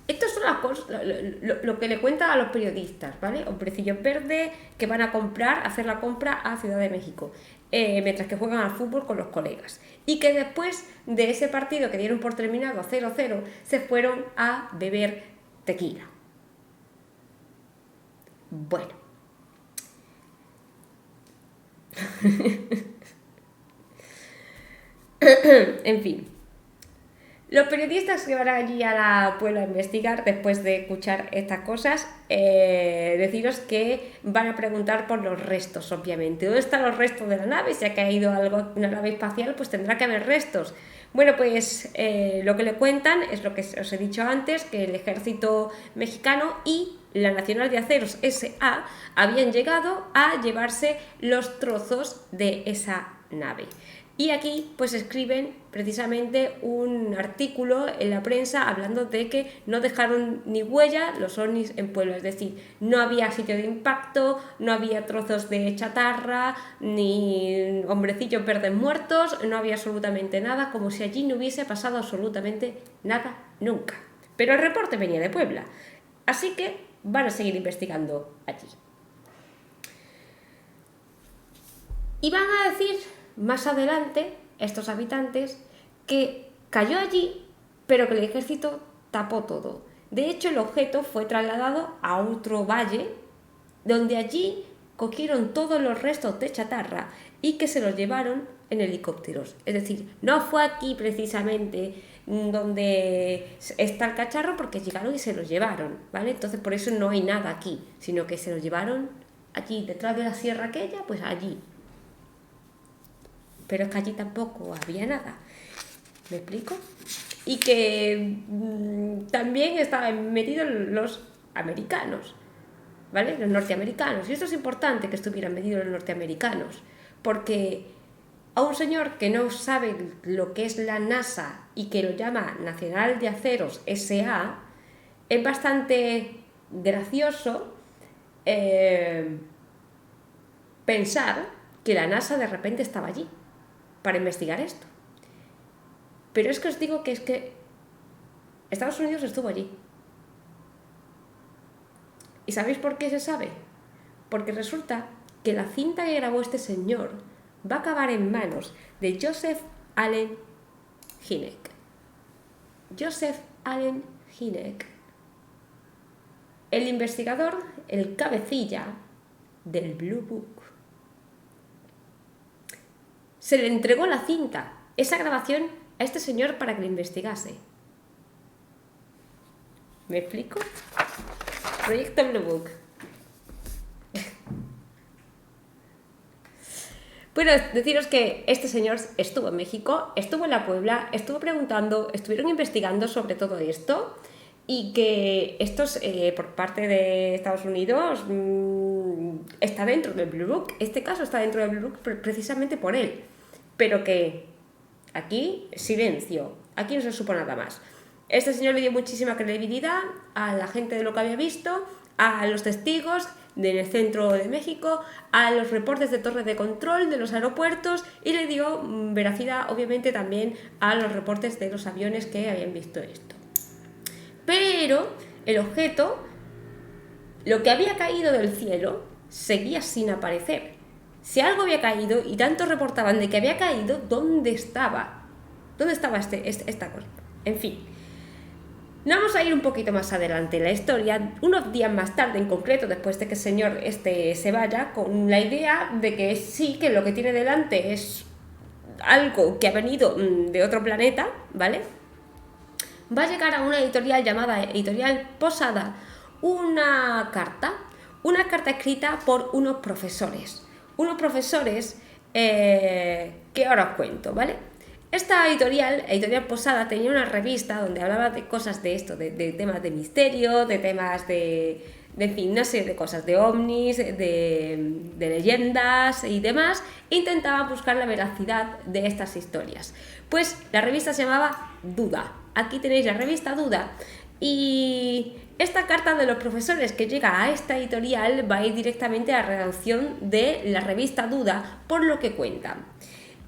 Estas son las cosas, lo que le cuentan a los periodistas, ¿vale? Hombrecillos verdes que van a hacer la compra a Ciudad de México, mientras que juegan al fútbol con los colegas. Y que después de ese partido que dieron por terminado 0-0, se fueron a beber tequila. Bueno. En fin. Los periodistas que van allí a la Puebla a investigar, después de escuchar estas cosas, deciros que van a preguntar por los restos, obviamente. ¿Dónde están los restos de la nave? Si ha caído una nave espacial, pues tendrá que haber restos. Bueno, pues lo que le cuentan es lo que os he dicho antes, que el ejército mexicano y la Nacional de Aceros S.A. habían llegado a llevarse los trozos de esa nave. Y aquí pues escriben precisamente un artículo en la prensa hablando de que no dejaron ni huella los ovnis en Puebla, es decir, no había sitio de impacto, no había trozos de chatarra, ni hombrecillos verdes muertos, no había absolutamente nada, como si allí no hubiese pasado absolutamente nada nunca. Pero el reporte venía de Puebla, así que van a seguir investigando allí. Y van a decir más adelante estos habitantes que cayó allí, pero que el ejército tapó todo. De hecho, el objeto fue trasladado a otro valle, donde allí cogieron todos los restos de chatarra y que se los llevaron en helicópteros. Es decir, no fue aquí precisamente donde está el cacharro, porque llegaron y se los llevaron, ¿vale? Entonces por eso no hay nada aquí, sino que se los llevaron allí, detrás de la sierra aquella, pues allí. Pero es que allí tampoco había nada. ¿Me explico? Y que también estaban metidos los americanos, ¿vale? Los norteamericanos. Y esto es importante, que estuvieran metidos los norteamericanos, porque a un señor que no sabe lo que es la NASA y que lo llama Nacional de Aceros S.A., es bastante gracioso pensar que la NASA de repente estaba allí para investigar esto. Pero es que os digo que es que Estados Unidos estuvo allí. ¿Y sabéis por qué se sabe? Porque resulta que la cinta que grabó este señor va a acabar en manos de Joseph Allen Hynek. Joseph Allen Hynek, el investigador, el cabecilla del Blue Book. Se le entregó la cinta, esa grabación, a este señor para que lo investigase. ¿Me explico? Proyecto Blue Book. Bueno, deciros que este señor estuvo en México, estuvo en la Puebla, estuvo preguntando, estuvieron investigando sobre todo esto y que estos, por parte de Estados Unidos, está dentro del Blue Book. Este caso está dentro del Blue Book precisamente por él, pero que aquí, silencio, aquí no se supo nada más. Este señor le dio muchísima credibilidad a la gente de lo que había visto, a los testigos del centro de México, a los reportes de torre de control de los aeropuertos y le dio veracidad obviamente también a los reportes de los aviones que habían visto esto. Pero el objeto, lo que había caído del cielo, seguía sin aparecer. Si algo había caído y tantos reportaban de que había caído, ¿dónde estaba? ¿Dónde estaba esta cosa? En fin. No vamos a ir un poquito más adelante en la historia, unos días más tarde en concreto, después de que el señor se vaya, con la idea de que sí, que lo que tiene delante es algo que ha venido de otro planeta, ¿vale? Va a llegar a una editorial llamada Editorial Posada una carta escrita por unos profesores que ahora os cuento, ¿vale? Esta editorial Posada, tenía una revista donde hablaba de cosas de esto, de temas de misterio, de temas de en fin, una serie de cosas, de ovnis, de leyendas y demás, e intentaba buscar la veracidad de estas historias. Pues la revista se llamaba Duda. Aquí tenéis la revista Duda y esta carta de los profesores que llega a esta editorial va a ir directamente a la redacción de la revista Duda, por lo que cuentan.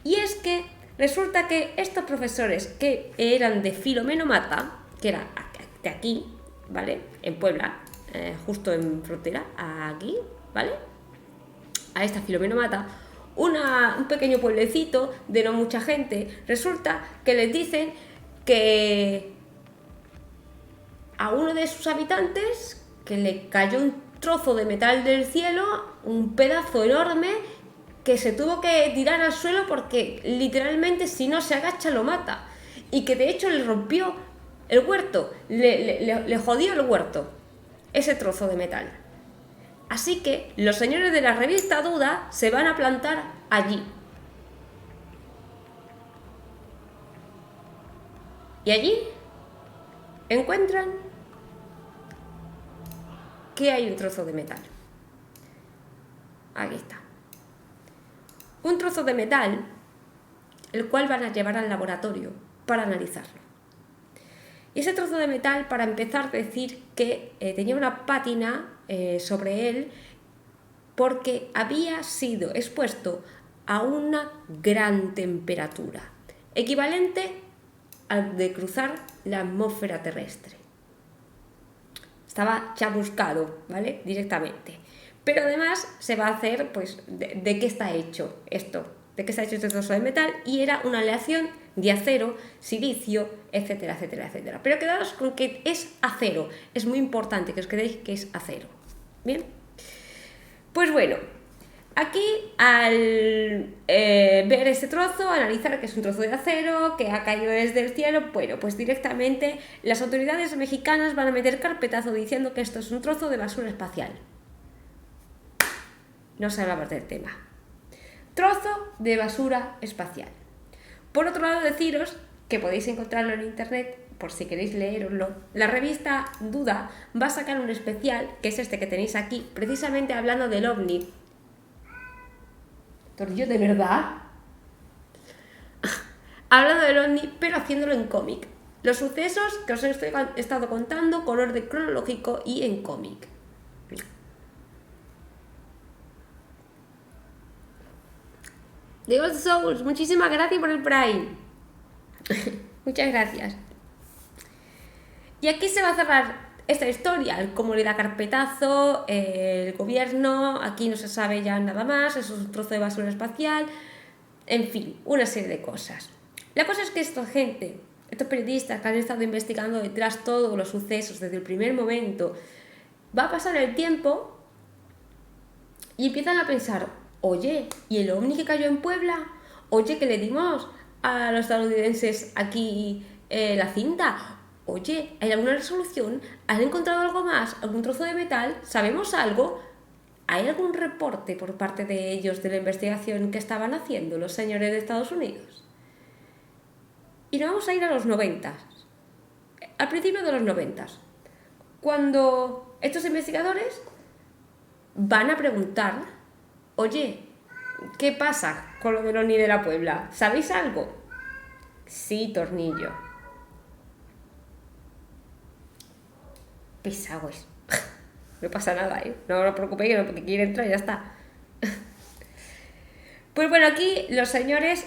Y es que resulta que estos profesores que eran de Filomeno Mata, que era de aquí, ¿vale? En Puebla, justo en frontera, aquí, ¿vale? A esta Filomeno Mata, un pequeño pueblecito de no mucha gente, resulta que les dicen que a uno de sus habitantes que le cayó un trozo de metal del cielo, un pedazo enorme, que se tuvo que tirar al suelo porque literalmente si no se agacha lo mata, y que de hecho le rompió el huerto, le jodió el huerto, ese trozo de metal. Así que los señores de la revista Duda se van a plantar allí. Y allí encuentran que hay un trozo de metal. Aquí está. Un trozo de metal, el cual van a llevar al laboratorio para analizarlo. Y ese trozo de metal, para empezar, decir que tenía una pátina sobre él porque había sido expuesto a una gran temperatura, equivalente al de cruzar la atmósfera terrestre. Estaba chamuscado, ¿vale? Directamente. Pero además se va a hacer, pues, de qué está hecho esto, de qué está hecho este trozo de metal, y era una aleación de acero, silicio, etcétera, etcétera, etcétera. Pero quedaos con que es acero, es muy importante que os quedéis que es acero. Bien, pues bueno, aquí al ver este trozo, analizar que es un trozo de acero, que ha caído desde el cielo, bueno, pues directamente las autoridades mexicanas van a meter carpetazo diciendo que esto es un trozo de basura espacial. No se hablaba del tema. Trozo de basura espacial. Por otro lado, deciros que podéis encontrarlo en internet, por si queréis leeroslo. La revista Duda va a sacar un especial, que es este que tenéis aquí, precisamente hablando del ovni. ¿Tornillo de verdad? Hablando del ovni, pero haciéndolo en cómic. Los sucesos que os he estado contando con orden cronológico y en cómic. Diego Souls, muchísimas gracias por el Prime. Muchas gracias. Y aquí se va a cerrar esta historia, cómo le da carpetazo el gobierno, aquí no se sabe ya nada más, eso es un trozo de basura espacial, en fin, una serie de cosas. La cosa es que esta gente estos periodistas que han estado investigando detrás todos los sucesos desde el primer momento, va a pasar el tiempo y empiezan a pensar, oye, ¿y el ovni que cayó en Puebla? Oye, que le dimos a los estadounidenses aquí la cinta. Oye, ¿hay alguna resolución? ¿Han encontrado algo más? ¿Algún trozo de metal? ¿Sabemos algo? ¿Hay algún reporte por parte de ellos de la investigación que estaban haciendo los señores de Estados Unidos? Y nos vamos a ir a los 90, al principio de los 90, cuando estos investigadores van a preguntar, oye, ¿qué pasa con lo del ovni de la Puebla? ¿Sabéis algo? Sí, Tornillo. Pesado es. No pasa nada, ¿eh? No os preocupéis, que no, porque quiere entrar y ya está. Pues bueno, aquí los señores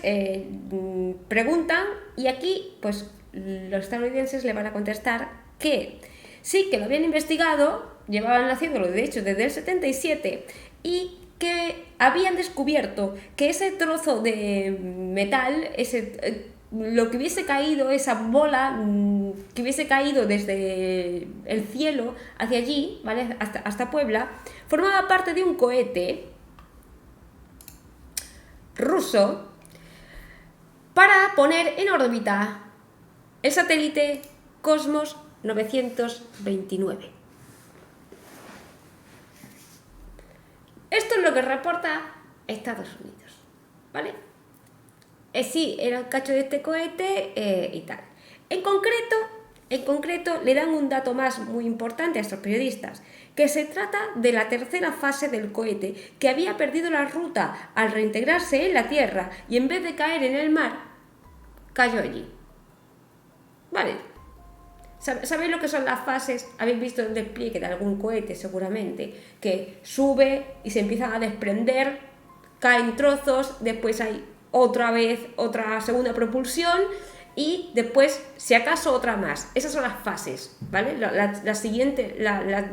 preguntan y aquí pues los estadounidenses le van a contestar que sí, que lo habían investigado, llevaban haciéndolo de hecho desde el 77 y que habían descubierto que ese trozo de metal, lo que hubiese caído, esa bola que hubiese caído desde el cielo hacia allí, ¿vale? hasta Puebla, formaba parte de un cohete ruso para poner en órbita el satélite Cosmos 929. Esto es lo que reporta Estados Unidos, ¿vale? Sí, era un cacho de este cohete y tal. En concreto, le dan un dato más muy importante a estos periodistas, que se trata de la tercera fase del cohete, que había perdido la ruta al reintegrarse en la Tierra y en vez de caer en el mar, cayó allí. Vale. ¿Sabéis lo que son las fases? Habéis visto el despliegue de algún cohete seguramente, que sube y se empiezan a desprender, caen trozos, después hay otra segunda propulsión y después, si acaso, otra más. Esas son las fases, ¿vale? Las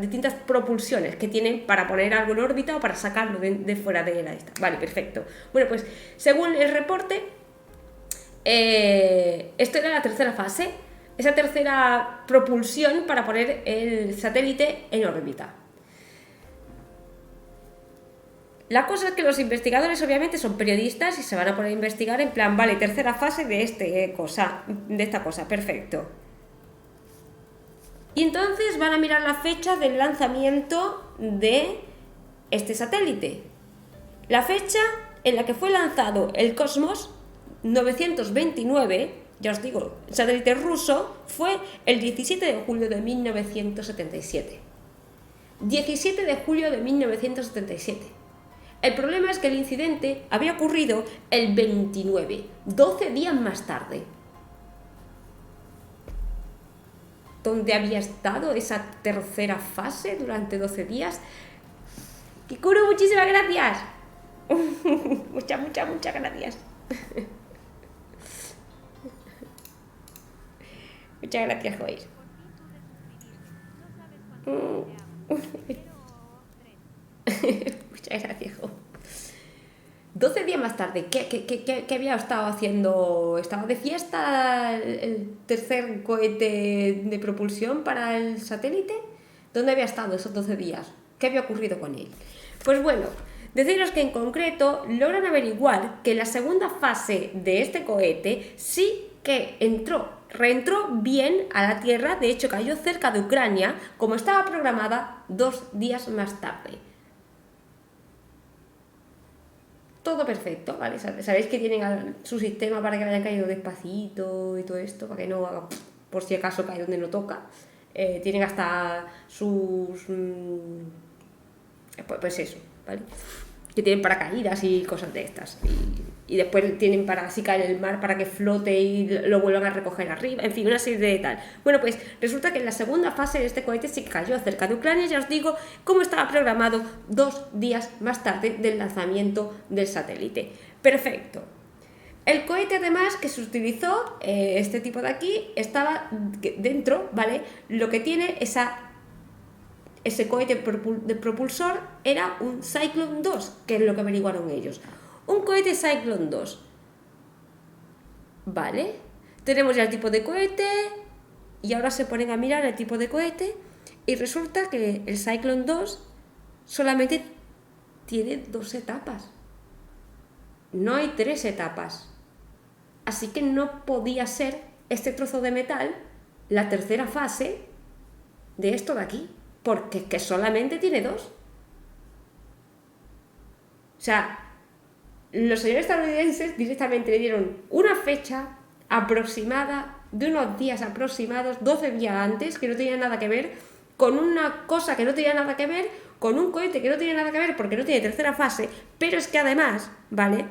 distintas propulsiones que tienen para poner algo en órbita o para sacarlo de fuera de la esta. Vale, perfecto. Bueno, pues según el reporte, esto era la tercera fase, esa tercera propulsión para poner el satélite en órbita. La cosa es que los investigadores obviamente son periodistas y se van a poner a investigar en plan, vale, tercera fase de esta cosa, perfecto. Y entonces van a mirar la fecha del lanzamiento de este satélite. La fecha en la que fue lanzado el Cosmos 929, ya os digo, el satélite ruso, fue el 17 de julio de 1977. 17 de julio de 1977. El problema es que el incidente había ocurrido el 29, 12 días más tarde. ¿Dónde había estado esa tercera fase durante 12 días? Kikuru, muchísimas gracias. muchas gracias. Muchas gracias, Joy. Muchas gracias, Jo. 12 días más tarde, ¿qué había estado haciendo? ¿Estaba de fiesta el tercer cohete de propulsión para el satélite? ¿Dónde había estado esos 12 días? ¿Qué había ocurrido con él? Pues bueno, deciros que en concreto logran averiguar que la segunda fase de este cohete sí que reentró bien a la Tierra, de hecho cayó cerca de Ucrania, como estaba programada 2 días más tarde. Todo perfecto, ¿vale? Sabéis que tienen su sistema para que hayan caído despacito y todo esto, para que no haga, por si acaso cae donde no toca. Tienen hasta sus... pues eso, ¿vale? Que tienen paracaídas y cosas de estas. Y después tienen para, si cae en el mar, para que flote y lo vuelvan a recoger arriba. En fin, una serie de tal. Bueno, pues resulta que en la segunda fase de este cohete sí que cayó cerca de Ucrania, ya os digo, como estaba programado 2 días más tarde del lanzamiento del satélite. Perfecto. El cohete además que se utilizó, este tipo de aquí, estaba dentro, ¿vale? Lo que tiene ese cohete de propulsor era un Cyclone 2, que es lo que averiguaron ellos. Un cohete Cyclone 2, ¿vale? Tenemos ya el tipo de cohete y ahora se ponen a mirar el tipo de cohete y resulta que el Cyclone 2 solamente tiene 2 etapas. No hay 3 etapas. Así que no podía ser este trozo de metal la tercera fase de esto de aquí, porque es que solamente tiene 2. O sea, los señores estadounidenses directamente le dieron una fecha aproximada, de unos días aproximados, 12 días antes, que no tenía nada que ver, con una cosa que no tenía nada que ver, con un cohete que no tenía nada que ver porque no tiene tercera fase, pero es que además, ¿vale?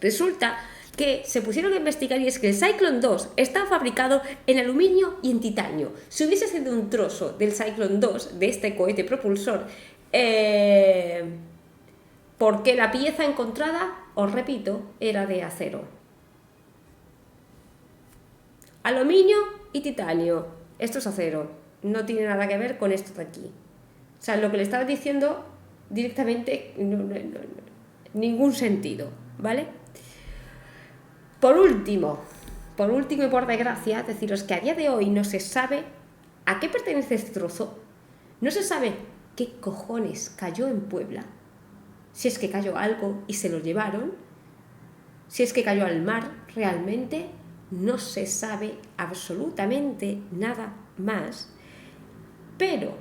Resulta que se pusieron a investigar y es que el Cyclone 2 está fabricado en aluminio y en titanio. Si hubiese sido un trozo del Cyclone 2, de este cohete propulsor, porque la pieza encontrada, os repito, era de acero. Aluminio y titanio. Esto es acero. No tiene nada que ver con esto de aquí. O sea, lo que le estaba diciendo directamente, ningún sentido, ¿vale? Por último y por desgracia, deciros que a día de hoy no se sabe a qué pertenece este trozo. No se sabe qué cojones cayó en Puebla. Si es que cayó algo y se lo llevaron, si es que cayó al mar realmente, no se sabe absolutamente nada más. Pero,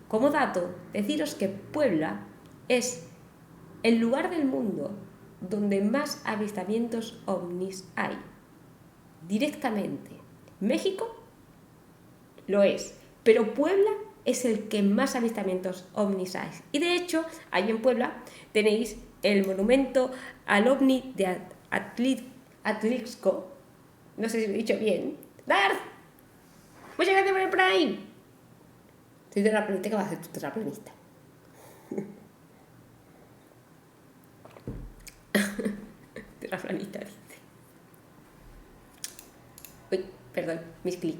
como dato, deciros que Puebla es el lugar del mundo donde más avistamientos ovnis hay. Directamente. México lo es, pero Puebla es el que más avistamientos ovnis hay. Y de hecho, ahí en Puebla tenéis el monumento al ovni de Atlixco. No sé si lo he dicho bien. ¡Darth! Muchas gracias por el Prime. Soy terraplanista, ¿qué vas a hacer tu terraplanista? Terraplanista, dice. Uy, perdón, mis clics.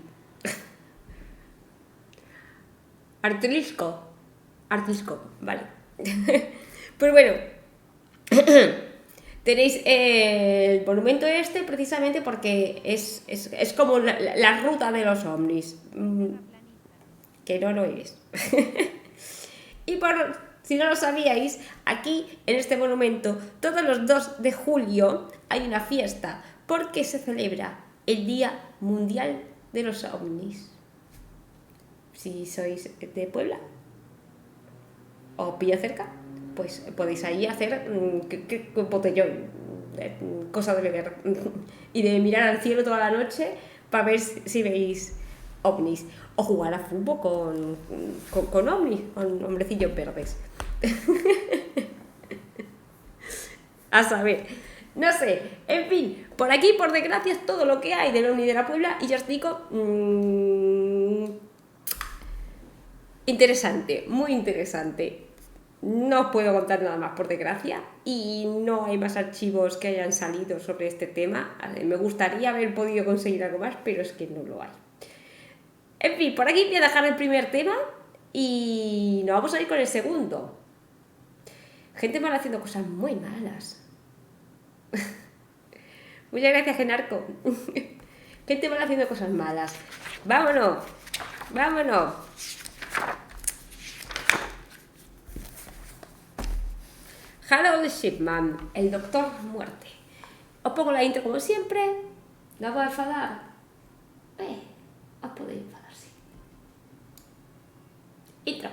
Artlisco, vale. Pues bueno, tenéis el monumento este precisamente porque es como la ruta de los ovnis. Que no lo es. Y si no lo sabíais, aquí en este monumento, todos los 2 de julio hay una fiesta porque se celebra el Día Mundial de los OVNIs. Si sois de Puebla o pilla cerca, pues podéis ahí hacer botellón, cosa de beber y de mirar al cielo toda la noche para ver si veis ovnis, o jugar a fútbol con ovnis, con hombrecillos verdes. A saber, no sé, en fin, por aquí por desgracia es todo lo que hay del ovni de la Puebla y ya os digo, interesante, muy interesante. No os puedo contar nada más por desgracia y no hay más archivos que hayan salido sobre este tema. Me gustaría haber podido conseguir algo más, pero es que no lo hay. En fin, por aquí voy a dejar el primer tema y nos vamos a ir con el segundo. Gente mala haciendo cosas muy malas. Muchas gracias, Genarco. Gente mala haciendo cosas malas. ¡Vámonos! ¡Vámonos! Harold Shipman, el Doctor Muerte. Os pongo la intro como siempre. ¿No os voy a enfadar? Os podéis enfadar, sí. Intro.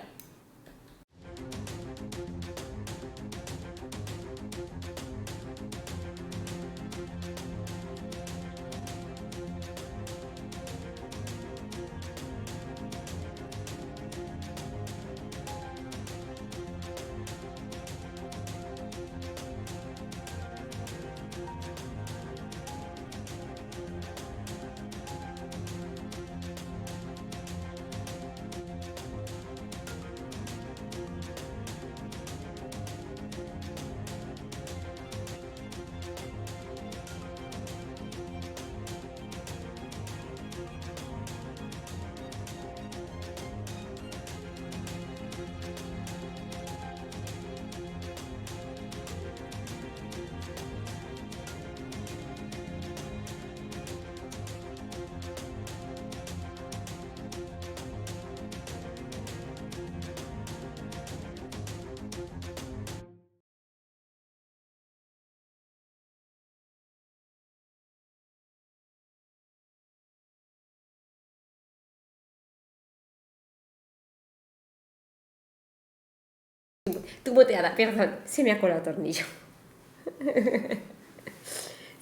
tu moteada, perdón, se me ha colado tornillo.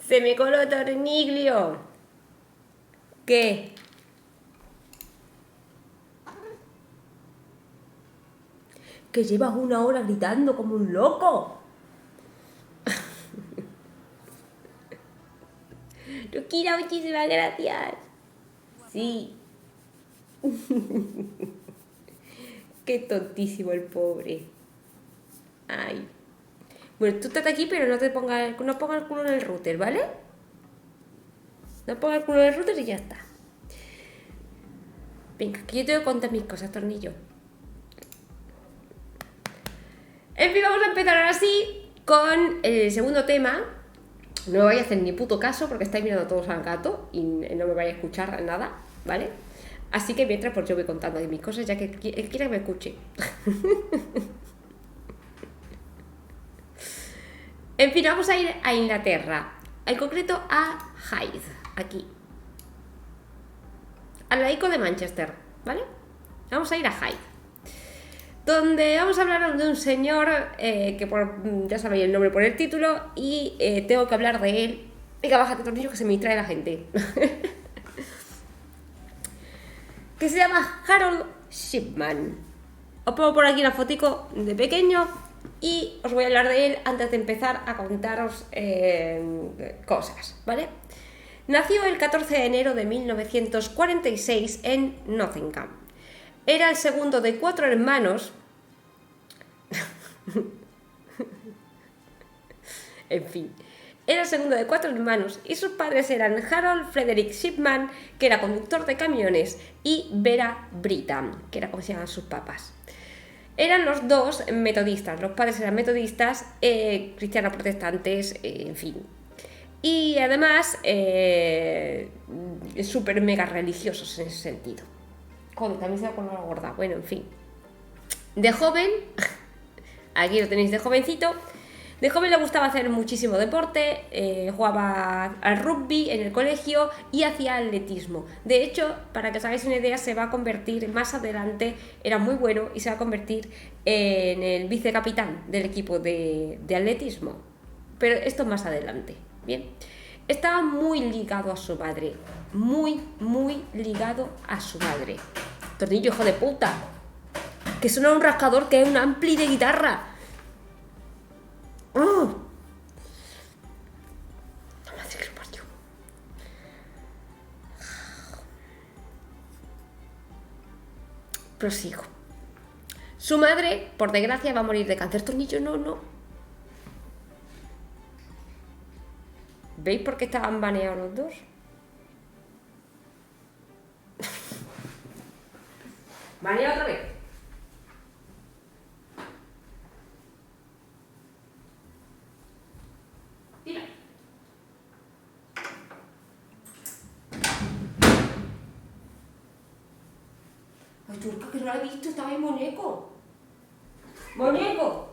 Se me coló tornillo. ¿Qué? Que llevas 1 hora gritando como un loco. Rukira, muchísimas gracias. Sí. Qué tontísimo el pobre. Ay. Bueno, tú estás aquí, pero no pongas el culo en el router, ¿vale? No pongas el culo en el router y ya está. Venga, que yo te voy a contar mis cosas, tornillo. En fin, vamos a empezar ahora sí con el segundo tema. No me vaya a hacer ni puto caso porque estáis mirando todos al gato y no me vaya a escuchar nada, ¿vale? Así que mientras pues yo voy contando de mis cosas ya que él quiere que me escuche. En fin, vamos a ir a Inglaterra, en concreto a Hythe, aquí. Al laico de Manchester, ¿vale? Vamos a ir a Hythe, donde vamos a hablar de un señor que ya sabéis el nombre por el título y tengo que hablar de él. Venga, bájate, tornillo, que se me distrae la gente. Que se llama Harold Shipman. Os pongo por aquí una fotico de pequeño y os voy a hablar de él antes de empezar a contaros cosas, ¿vale? Nació el 14 de enero de 1946 en Nottingham. Era el segundo de 4 hermanos. En fin, era el segundo de 4 hermanos y sus padres eran Harold Frederick Shipman, que era conductor de camiones, y Vera Brittan, que era como se llaman sus papás. Eran los dos metodistas, los padres eran metodistas, cristianos protestantes, en fin. Y además, súper mega religiosos en ese sentido. Joder, también se da con una gorda, bueno, en fin. De joven, aquí lo tenéis de jovencito. De joven le gustaba hacer muchísimo deporte, jugaba al rugby en el colegio y hacía atletismo. De hecho, para que os hagáis una idea, se va a convertir más adelante, era muy bueno y se va a convertir en el vicecapitán del equipo de atletismo. Pero esto más adelante, ¿bien? Estaba muy ligado a su madre, muy ligado a su madre. Tornillo, hijo de puta, que eso no es un rascador, que es un ampli de guitarra. ¡Oh! La madre que lo parió. Prosigo. Su madre, por desgracia, va a morir de cáncer. Tornillo, no. ¿Veis por qué estaban baneados los dos? Banea otra vez. Mira. Ay, turca, que no la he visto, estaba en muñeco. ¡Muñeco!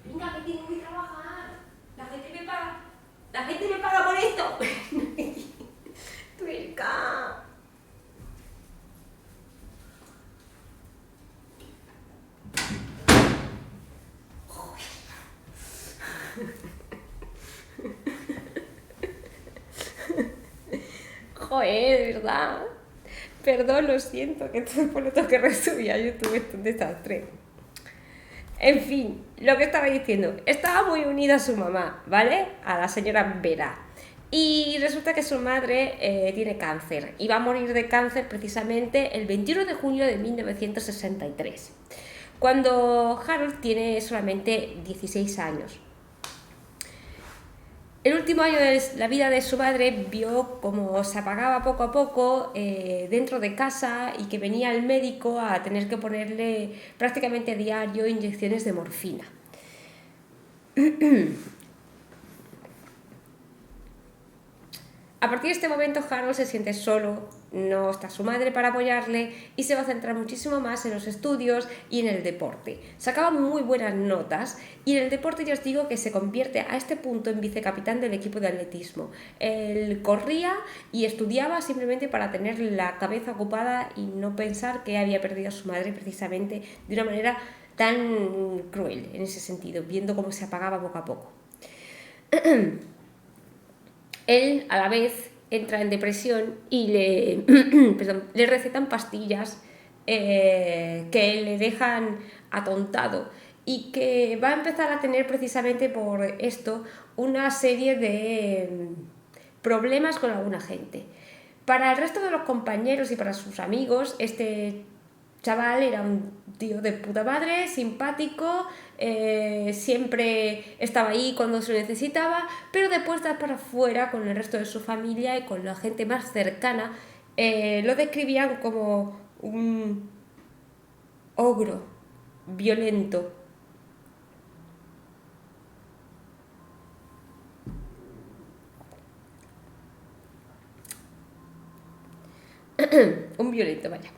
Venga, que tengo que trabajar. La gente me paga por esto. Tuerca. Joder, de verdad. Perdón, lo siento, que todo por lo tengo que resubir a YouTube, esto es un desastre. En fin, lo que estaba diciendo, estaba muy unida a su mamá, ¿vale? A la señora Vera. Y resulta que su madre tiene cáncer y va a morir de cáncer precisamente el 21 de junio de 1963, cuando Harold tiene solamente 16 años. El último año de la vida de su madre vio cómo se apagaba poco a poco dentro de casa y que venía el médico a tener que ponerle prácticamente a diario inyecciones de morfina. A partir partir de este momento Harold se siente solo, no está su madre para apoyarle y se va a centrar muchísimo más en los estudios y en el deporte. Sacaba muy buenas notas y en el deporte ya os digo que se convierte a este punto en vicecapitán del equipo de atletismo. Él corría y estudiaba simplemente para tener la cabeza ocupada y no pensar que había perdido a su madre precisamente de una manera tan cruel en ese sentido, viendo cómo se apagaba poco a poco. Él a la vez entra en depresión y le recetan pastillas que le dejan atontado y que va a empezar a tener precisamente por esto una serie de problemas con alguna gente. Para el resto de los compañeros y para sus amigos, este chaval era un tío de puta madre, simpático, siempre estaba ahí cuando se lo necesitaba, pero de puertas para afuera, con el resto de su familia y con la gente más cercana, lo describían como un ogro violento. Un violento, vaya.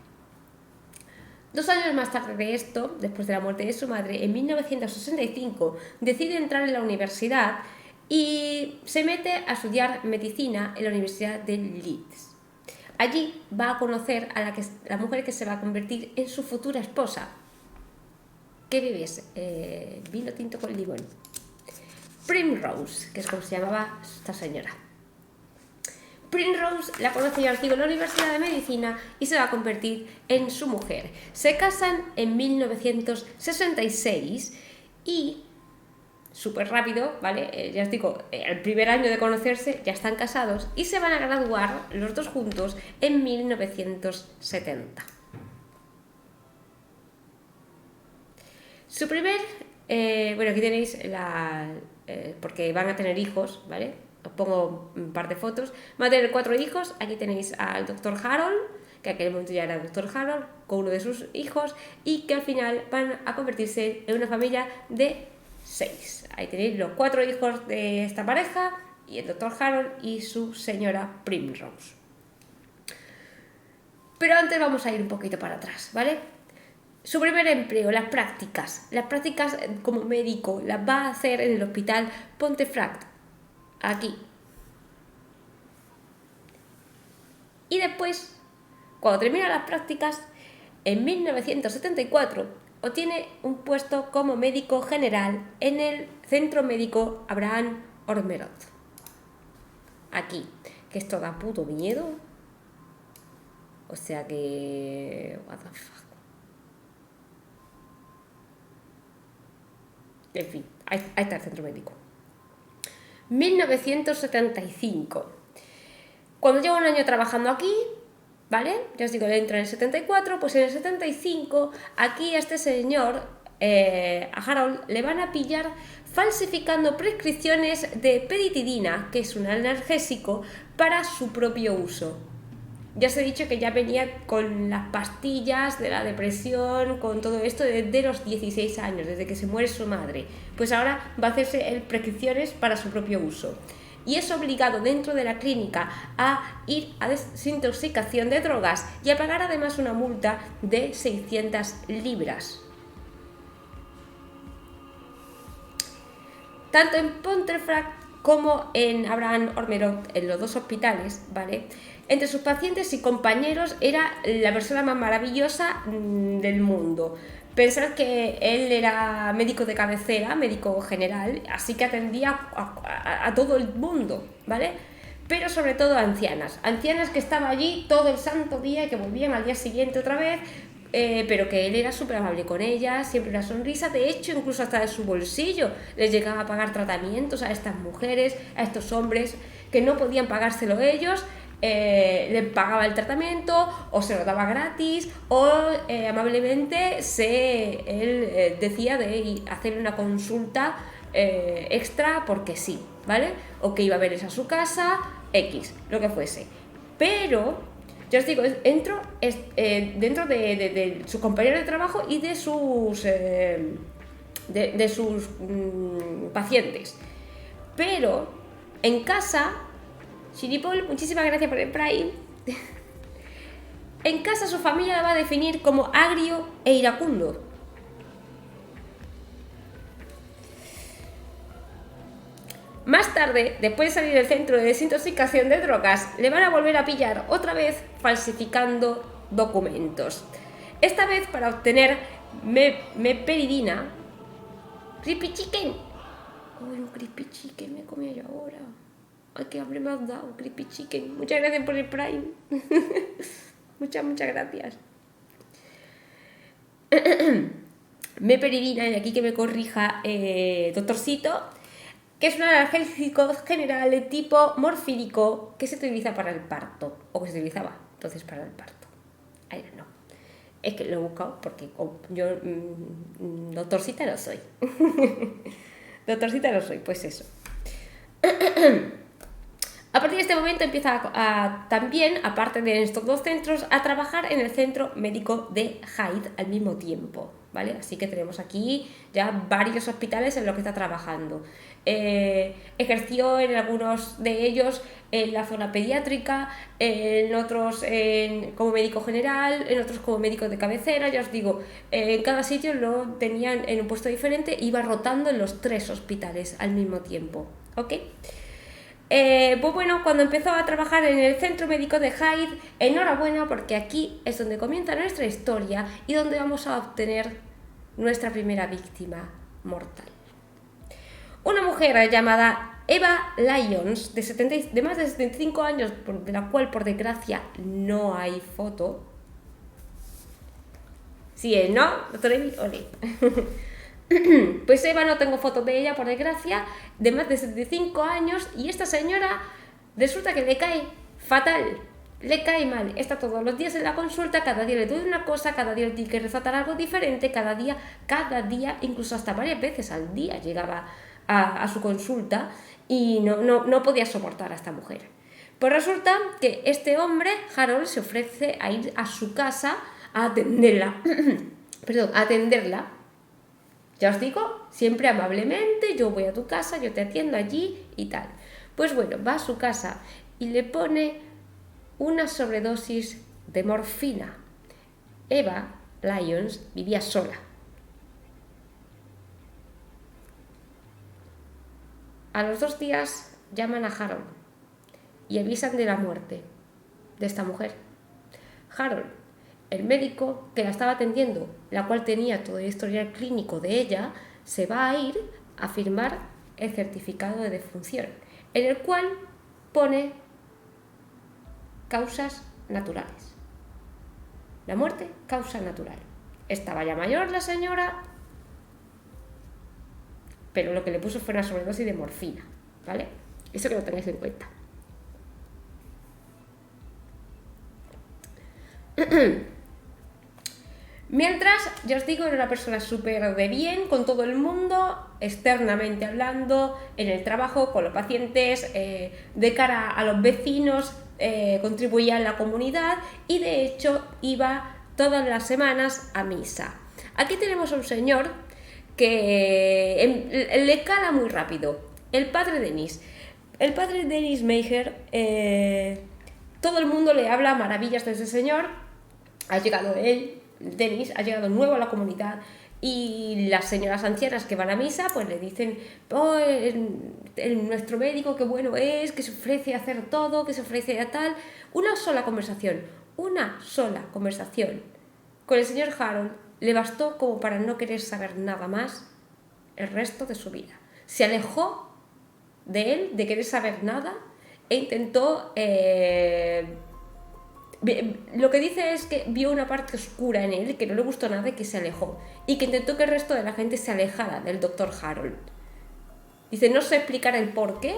2 años más tarde de esto, después de la muerte de su madre, en 1965, decide entrar en la universidad y se mete a estudiar medicina en la Universidad de Leeds. Allí va a conocer a la mujer que se va a convertir en su futura esposa. ¿Qué bebes? Vino tinto con limón. Primrose, que es como se llamaba esta señora. Primrose la conoce ya en la Universidad de Medicina y se va a convertir en su mujer. Se casan en 1966 y, súper rápido, ¿vale? Ya os digo, el primer año de conocerse ya están casados y se van a graduar los dos juntos en 1970. Su primer... bueno, aquí tenéis porque van a tener hijos, ¿vale? Os pongo un par de fotos. Va a tener 4 hijos. Aquí tenéis al Dr. Harold, que en aquel momento ya era el Dr. Harold, con uno de sus hijos, y que al final van a convertirse en una familia de 6. Ahí tenéis los 4 hijos de esta pareja, y el Dr. Harold y su señora Primrose. Pero antes vamos a ir un poquito para atrás, ¿vale? Su primer empleo, las prácticas como médico, las va a hacer en el hospital Pontefract, aquí. Y después, cuando termina las prácticas, en 1974 obtiene un puesto como médico general en el Centro Médico Abraham Ormerod. Aquí, que esto da puto miedo. O sea que... what the fuck. En fin, ahí está el centro médico. 1975. Cuando lleva un año trabajando aquí, ¿vale? Ya os digo, le entra en el 74, pues en el 75, aquí a este señor, a Harold, le van a pillar falsificando prescripciones de peritidina, que es un analgésico, para su propio uso. Ya os he dicho que ya venía con las pastillas de la depresión, con todo esto desde los 16 años, desde que se muere su madre. Pues ahora va a hacerse prescripciones para su propio uso. Y es obligado dentro de la clínica a ir a desintoxicación de drogas y a pagar además una multa de 600 libras. Tanto en Pontefract como en Abraham Ormerod, en los dos hospitales, ¿vale? Entre sus pacientes y compañeros era la persona más maravillosa del mundo. Pensad que él era médico de cabecera, médico general, así que atendía a todo el mundo, ¿vale? Pero sobre todo a ancianas que estaban allí todo el santo día y que volvían al día siguiente otra vez, pero que él era súper amable con ellas, siempre una sonrisa. De hecho, incluso hasta de su bolsillo les llegaba a pagar tratamientos a estas mujeres, a estos hombres que no podían pagárselo ellos. Le pagaba el tratamiento o se lo daba gratis o amablemente él decía de hacer una consulta extra porque sí, ¿vale? O que iba a verles a su casa, X, lo que fuese. Pero, ya os digo, dentro de sus compañeros de trabajo y de sus pacientes. Pero en casa Shiripol, muchísimas gracias por el Prime. En casa su familia la va a definir como agrio e iracundo. Más tarde, después de salir del centro de desintoxicación de drogas, le van a volver a pillar otra vez falsificando documentos. Esta vez para obtener meperidina. Crispy chicken. Uy, un crispy chicken me comí yo ahora. Ay, qué hambre me has dado, crispy chicken. Muchas gracias por el Prime. muchas gracias. Meperidina, y aquí que me corrija doctorcito, que es un analgésico general de tipo morfínico que se utiliza para el parto, o que se utilizaba entonces para el parto. I don't know. Es que lo he buscado porque yo doctorcita no soy. Doctorcita no soy, pues eso. A partir de este momento empieza también, aparte de estos dos centros, a trabajar en el centro médico de Hyde al mismo tiempo, ¿vale? Así que tenemos aquí ya varios hospitales en los que está trabajando. Ejerció en algunos de ellos en la zona pediátrica, en otros como médico general, en otros como médico de cabecera. Ya os digo, en cada sitio lo tenían en un puesto diferente, iba rotando en los 3 hospitales al mismo tiempo, ¿ok? Pues bueno, cuando empezó a trabajar en el centro médico de Hyde, enhorabuena, porque aquí es donde comienza nuestra historia y donde vamos a obtener nuestra primera víctima mortal. Una mujer llamada Eva Lyons, de más de 75 años, de la cual por desgracia no hay foto. Si es, ¿no? Doctor Evi, ole. Pues Eva, no tengo fotos de ella, por desgracia, de más de 75 años, y esta señora resulta que le cae fatal, le cae mal, está todos los días en la consulta, cada día le duele una cosa, cada día le tiene que recetar algo diferente, cada día, incluso hasta varias veces al día llegaba a su consulta y no podía soportar a esta mujer. Pues resulta que este hombre, Harold, se ofrece a ir a su casa a atenderla, ya os digo, siempre amablemente, yo voy a tu casa, yo te atiendo allí y tal. Pues bueno, va a su casa y le pone una sobredosis de morfina. Eva Lyons vivía sola. A los 2 días llaman a Harold y avisan de la muerte de esta mujer. Harold, el médico que la estaba atendiendo, la cual tenía todo el historial clínico de ella, se va a ir a firmar el certificado de defunción, en el cual pone causas naturales. La muerte, causa natural. Estaba ya mayor la señora, pero lo que le puso fue una sobredosis de morfina, ¿vale? Eso que lo tengáis en cuenta. Mientras, ya os digo, era una persona súper de bien con todo el mundo, externamente hablando, en el trabajo, con los pacientes, de cara a los vecinos, contribuía en la comunidad y de hecho iba todas las semanas a misa. Aquí tenemos a un señor que le cala muy rápido, el padre Dennis. El padre Dennis Meyer, todo el mundo le habla maravillas de ese señor. Ha llegado él, Dennis, ha llegado nuevo a la comunidad y las señoras ancianas que van a misa pues le dicen: oh, nuestro médico qué bueno es, que se ofrece a hacer todo, que se ofrece a tal. Una sola conversación con el señor Harold le bastó como para no querer saber nada más el resto de su vida. Se alejó de él, de querer saber nada, e intentó... lo que dice es que vio una parte oscura en él, que no le gustó nada y que se alejó. Y que intentó que el resto de la gente se alejara del doctor Harold. Dice, no sé explicar el por qué,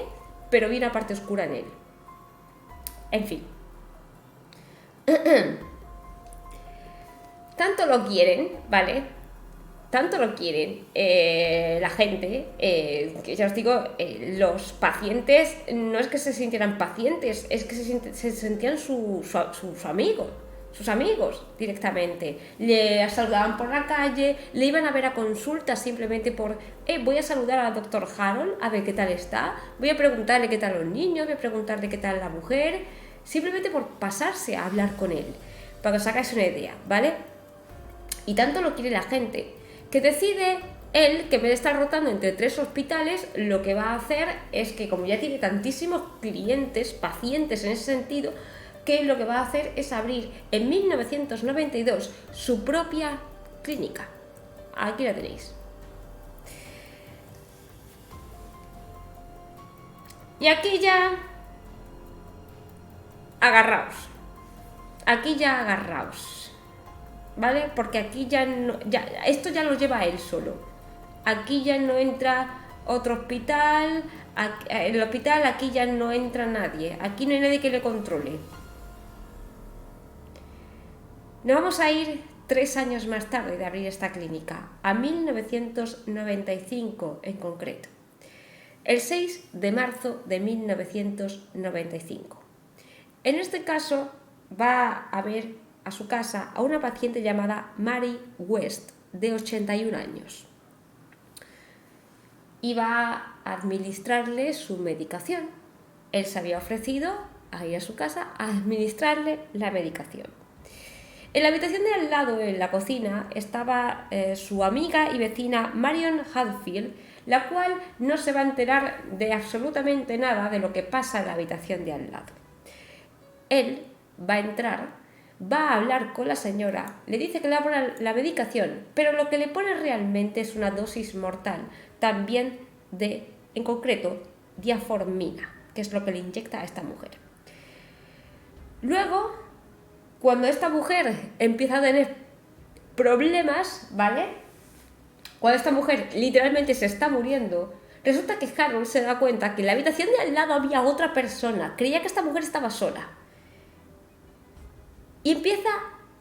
pero vi una parte oscura en él. En fin. Tanto lo quieren, ¿vale? Tanto lo quieren la gente, que ya os digo, los pacientes no es que se sintieran pacientes, es que se sentían su amigo. sus amigos directamente. Le saludaban por la calle, le iban a ver a consultas simplemente por, voy a saludar al doctor Harold, a ver qué tal está, voy a preguntarle qué tal los niños, voy a preguntarle qué tal la mujer, simplemente por pasarse a hablar con él, para que os hagáis una idea, ¿vale? Y tanto lo quiere la gente, que decide él, que en vez de estar rotando entre 3 hospitales, lo que va a hacer es que, como ya tiene tantísimos clientes, pacientes en ese sentido, que lo que va a hacer es abrir en 1992 su propia clínica. Aquí la tenéis. Y aquí ya agarraos. Aquí ya agarraos. ¿Vale? Porque aquí ya no, esto ya lo lleva él solo. Aquí ya no entra otro hospital, el hospital aquí ya no entra nadie, aquí no hay nadie que le controle. Nos vamos a ir 3 años más tarde de abrir esta clínica, a 1995 en concreto, el 6 de marzo de 1995. En este caso va a ver a su casa a una paciente llamada Mary West, de 81 años. Y va a administrarle su medicación. Él se había ofrecido a ir a su casa a administrarle la medicación. En la habitación de al lado, en la cocina, estaba su amiga y vecina Marion Hadfield, la cual no se va a enterar de absolutamente nada de lo que pasa en la habitación de al lado. Él va a entrar, va a hablar con la señora, le dice que le va a poner la medicación, pero lo que le pone realmente es una dosis mortal, también de, en concreto, diaformina, que es lo que le inyecta a esta mujer. Luego, cuando esta mujer empieza a tener problemas, ¿vale? Cuando esta mujer literalmente se está muriendo, resulta que Harold se da cuenta que en la habitación de al lado había otra persona, creía que esta mujer estaba sola. Y empieza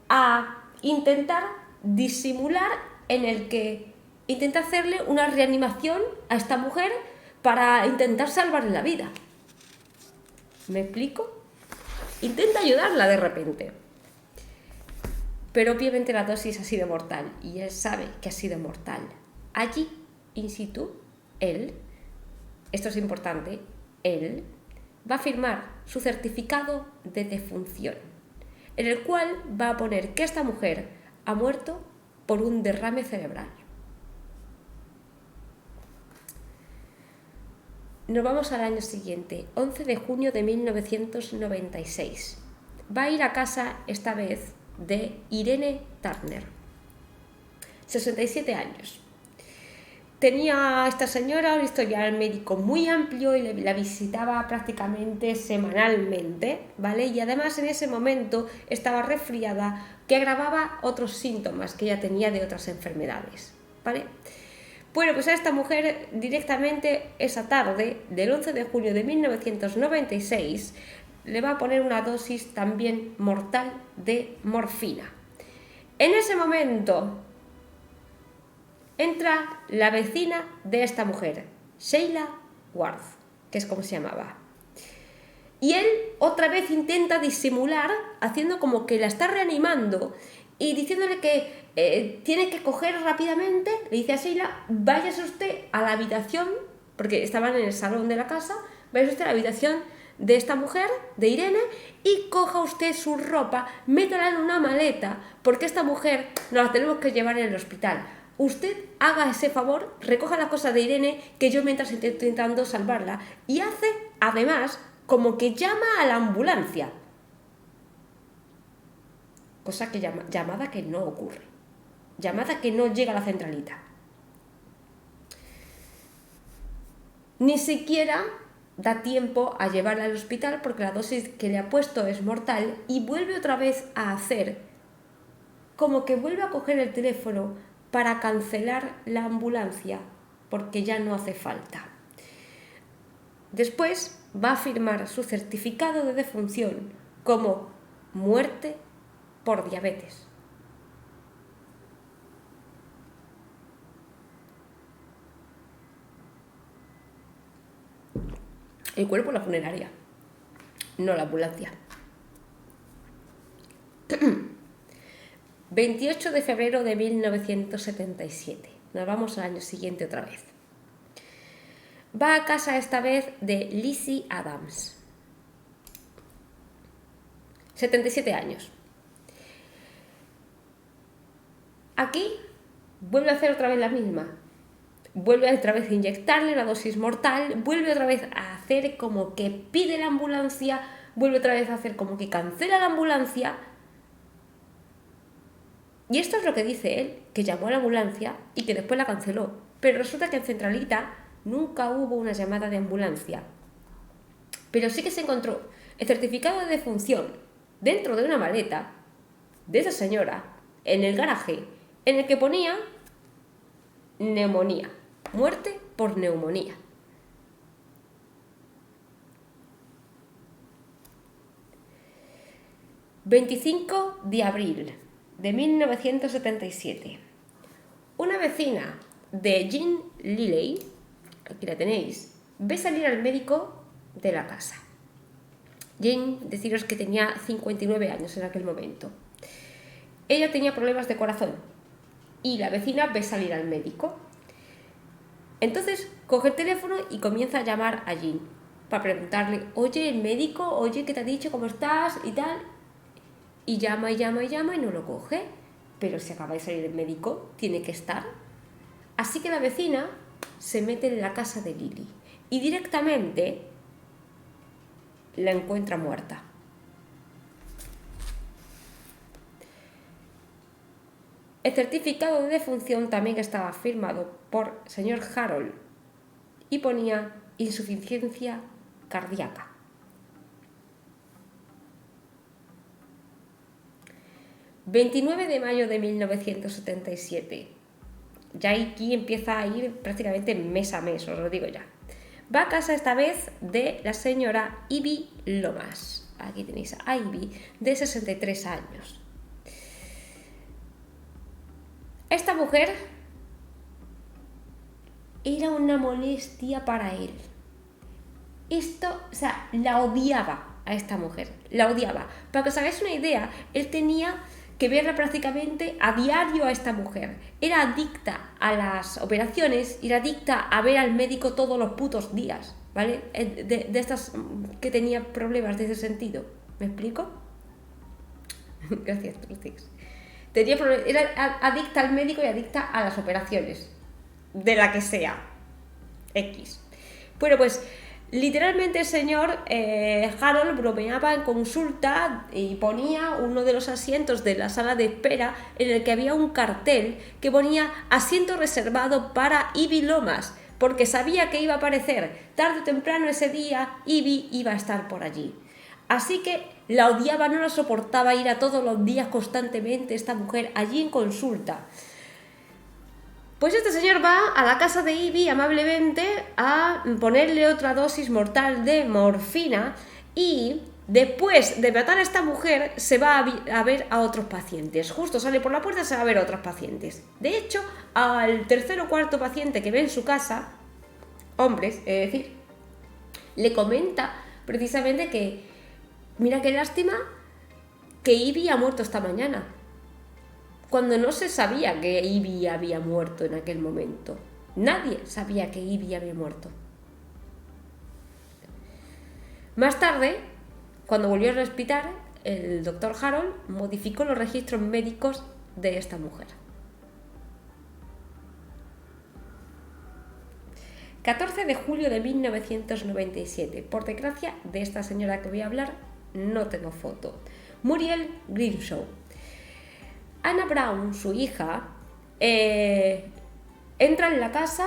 a intentar disimular en el que intenta hacerle una reanimación a esta mujer para intentar salvarle la vida. ¿Me explico? Intenta ayudarla de repente. Pero obviamente la dosis ha sido mortal y él sabe que ha sido mortal. Allí, in situ, él, esto es importante, él va a firmar su certificado de defunción, en el cual va a poner que esta mujer ha muerto por un derrame cerebral. Nos vamos al año siguiente, 11 de junio de 1996. Va a ir a casa, esta vez, de Irene Turner, 67 años. Tenía esta señora un historial médico muy amplio y la visitaba prácticamente semanalmente, ¿vale? Y además en ese momento estaba resfriada, que agravaba otros síntomas que ella tenía de otras enfermedades, ¿vale? Bueno, pues a esta mujer directamente esa tarde del 11 de junio de 1996 le va a poner una dosis también mortal de morfina. En ese momento entra la vecina de esta mujer, Sheila Ward, que es como se llamaba. Y él otra vez intenta disimular, haciendo como que la está reanimando y diciéndole que tiene que coger rápidamente. Le dice a Sheila, váyase usted a la habitación, porque estaban en el salón de la casa, váyase usted a la habitación de esta mujer, de Irene, y coja usted su ropa, métala en una maleta, porque esta mujer nos la tenemos que llevar en el hospital. Usted haga ese favor, recoja las cosas de Irene, que yo mientras estoy intentando salvarla. Y hace, además, como que llama a la ambulancia. Cosa que llamada que no ocurre. Llamada que no llega a la centralita. Ni siquiera da tiempo a llevarla al hospital porque la dosis que le ha puesto es mortal y vuelve otra vez a hacer como que vuelve a coger el teléfono para cancelar la ambulancia porque ya no hace falta. Después va a firmar su certificado de defunción como muerte por diabetes. El cuerpo en la funeraria, no la ambulancia. 28 de febrero de 1977. Nos vamos al año siguiente otra vez. Va a casa esta vez de Lizzie Adams. 77 años. Aquí vuelve a hacer otra vez la misma. Vuelve otra vez a inyectarle una dosis mortal, vuelve otra vez a hacer como que pide la ambulancia, vuelve otra vez a hacer como que cancela la ambulancia. Y esto es lo que dice él, que llamó a la ambulancia y que después la canceló. Pero resulta que en Centralita nunca hubo una llamada de ambulancia. Pero sí que se encontró el certificado de defunción dentro de una maleta de esa señora en el garaje, en el que ponía neumonía, muerte por neumonía. ...25 de abril de 1977... una vecina de Jean Lilley, aquí la tenéis, ve salir al médico de la casa. Jean, deciros que tenía 59 años en aquel momento. Ella tenía problemas de corazón y la vecina ve salir al médico. Entonces coge el teléfono y comienza a llamar a Jean para preguntarle: oye, el médico, oye, ¿qué te ha dicho? ¿Cómo estás? Y tal. Y llama y llama y llama y no lo coge. Pero si acaba de salir el médico, tiene que estar. Así que la vecina se mete en la casa de Lily y directamente la encuentra muerta. El certificado de defunción también estaba firmado por señor Harold y ponía insuficiencia cardíaca. ...29 de mayo de 1977... ya aquí empieza a ir prácticamente mes a mes, os lo digo ya. Va a casa esta vez de la señora Ivy Lomas. Aquí tenéis a Ivy, de 63 años. Esta mujer era una molestia para él. La odiaba a esta mujer, la odiaba. Para que os hagáis una idea, él tenía que verla prácticamente a diario a esta mujer. Era adicta a las operaciones y era adicta a ver al médico todos los putos días, ¿vale? De estas que tenía problemas de ese sentido. ¿Me explico? Gracias, Trustix. Era adicta al médico y adicta a las operaciones, de la que sea. X. Bueno, pues literalmente el señor Harold bromeaba en consulta y ponía uno de los asientos de la sala de espera en el que había un cartel que ponía asiento reservado para Ivy Lomas, porque sabía que iba a aparecer tarde o temprano ese día. Ivy iba a estar por allí. Así que la odiaba, no la soportaba ir a todos los días constantemente esta mujer allí en consulta. Pues este señor va a la casa de Ivy amablemente a ponerle otra dosis mortal de morfina y después de matar a esta mujer se va a ver a otros pacientes. Justo sale por la puerta y se va a ver a otros pacientes. De hecho, al tercer o cuarto paciente que ve en su casa, hombres, es decir, le comenta precisamente que mira qué lástima que Ivy ha muerto esta mañana, cuando no se sabía que Ivy había muerto en aquel momento. Nadie sabía que Ivy había muerto. Más tarde, cuando volvió al hospital, el doctor Harold modificó los registros médicos de esta mujer. 14 de julio de 1997. Por desgracia, de esta señora que voy a hablar no tengo foto. Muriel Grimshaw. Anna Brown, su hija, entra en la casa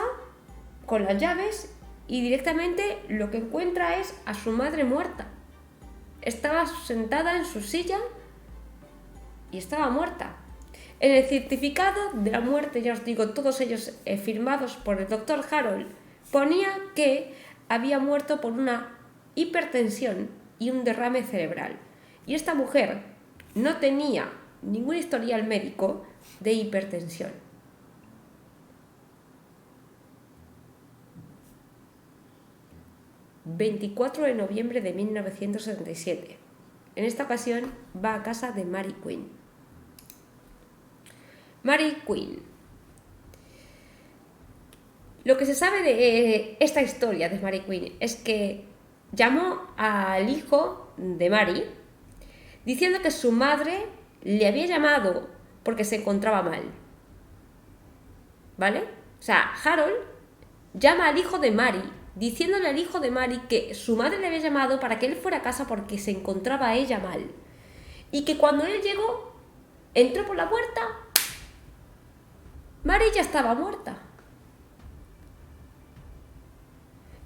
con las llaves y directamente lo que encuentra es a su madre muerta. Estaba sentada en su silla y estaba muerta. En el certificado de la muerte, ya os digo, todos ellos firmados por el doctor Harold, ponía que había muerto por una hipertensión y un derrame cerebral. Y esta mujer no tenía ningún historial médico de hipertensión. ...24 de noviembre de 1977... en esta ocasión va a casa de Mary Quinn. Mary Queen. Lo que se sabe de esta historia de Mary Queen es que llamó al hijo de Mary diciendo que su madre le había llamado porque se encontraba mal. ¿Vale? O sea, Harold llama al hijo de Mary diciéndole al hijo de Mary que su madre le había llamado para que él fuera a casa porque se encontraba ella mal. Y que cuando él llegó, entró por la puerta, Mary ya estaba muerta.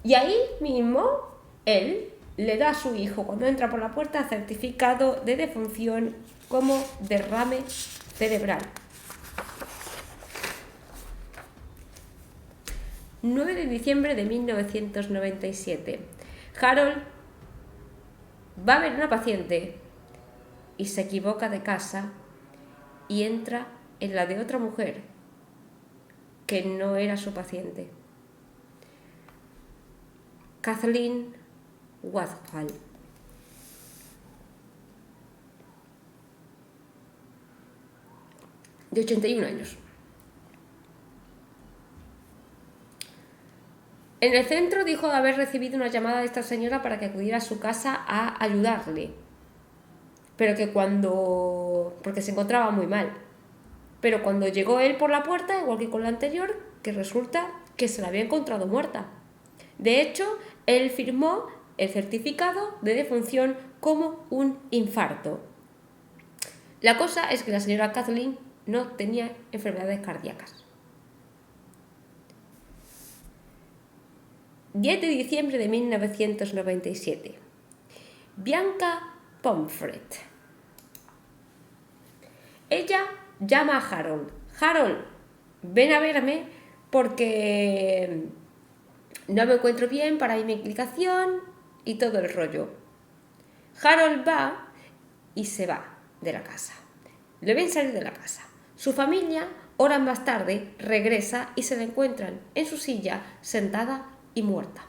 Y ahí mismo, él le da a su hijo, cuando entra por la puerta, certificado de defunción como derrame cerebral. 9 de diciembre de 1997. Harold va a ver una paciente y se equivoca de casa y entra en la de otra mujer que no era su paciente. Kathleen Westphal. De 81 años. En el centro dijo de haber recibido una llamada de esta señora para que acudiera a su casa a ayudarle, pero que porque se encontraba muy mal. Pero cuando llegó él por la puerta, igual que con la anterior, que resulta que se la había encontrado muerta. De hecho, él firmó el certificado de defunción como un infarto. La cosa es que la señora Kathleen no tenía enfermedades cardíacas. 10 de diciembre de 1997. Bianca Pomfret. Ella llama a Harold. Harold, ven a verme porque no me encuentro bien para mi aplicación y todo el rollo. Harold va y se va de la casa. Le ven salir de la casa. Su familia, horas más tarde, regresa y se la encuentran en su silla, sentada y muerta.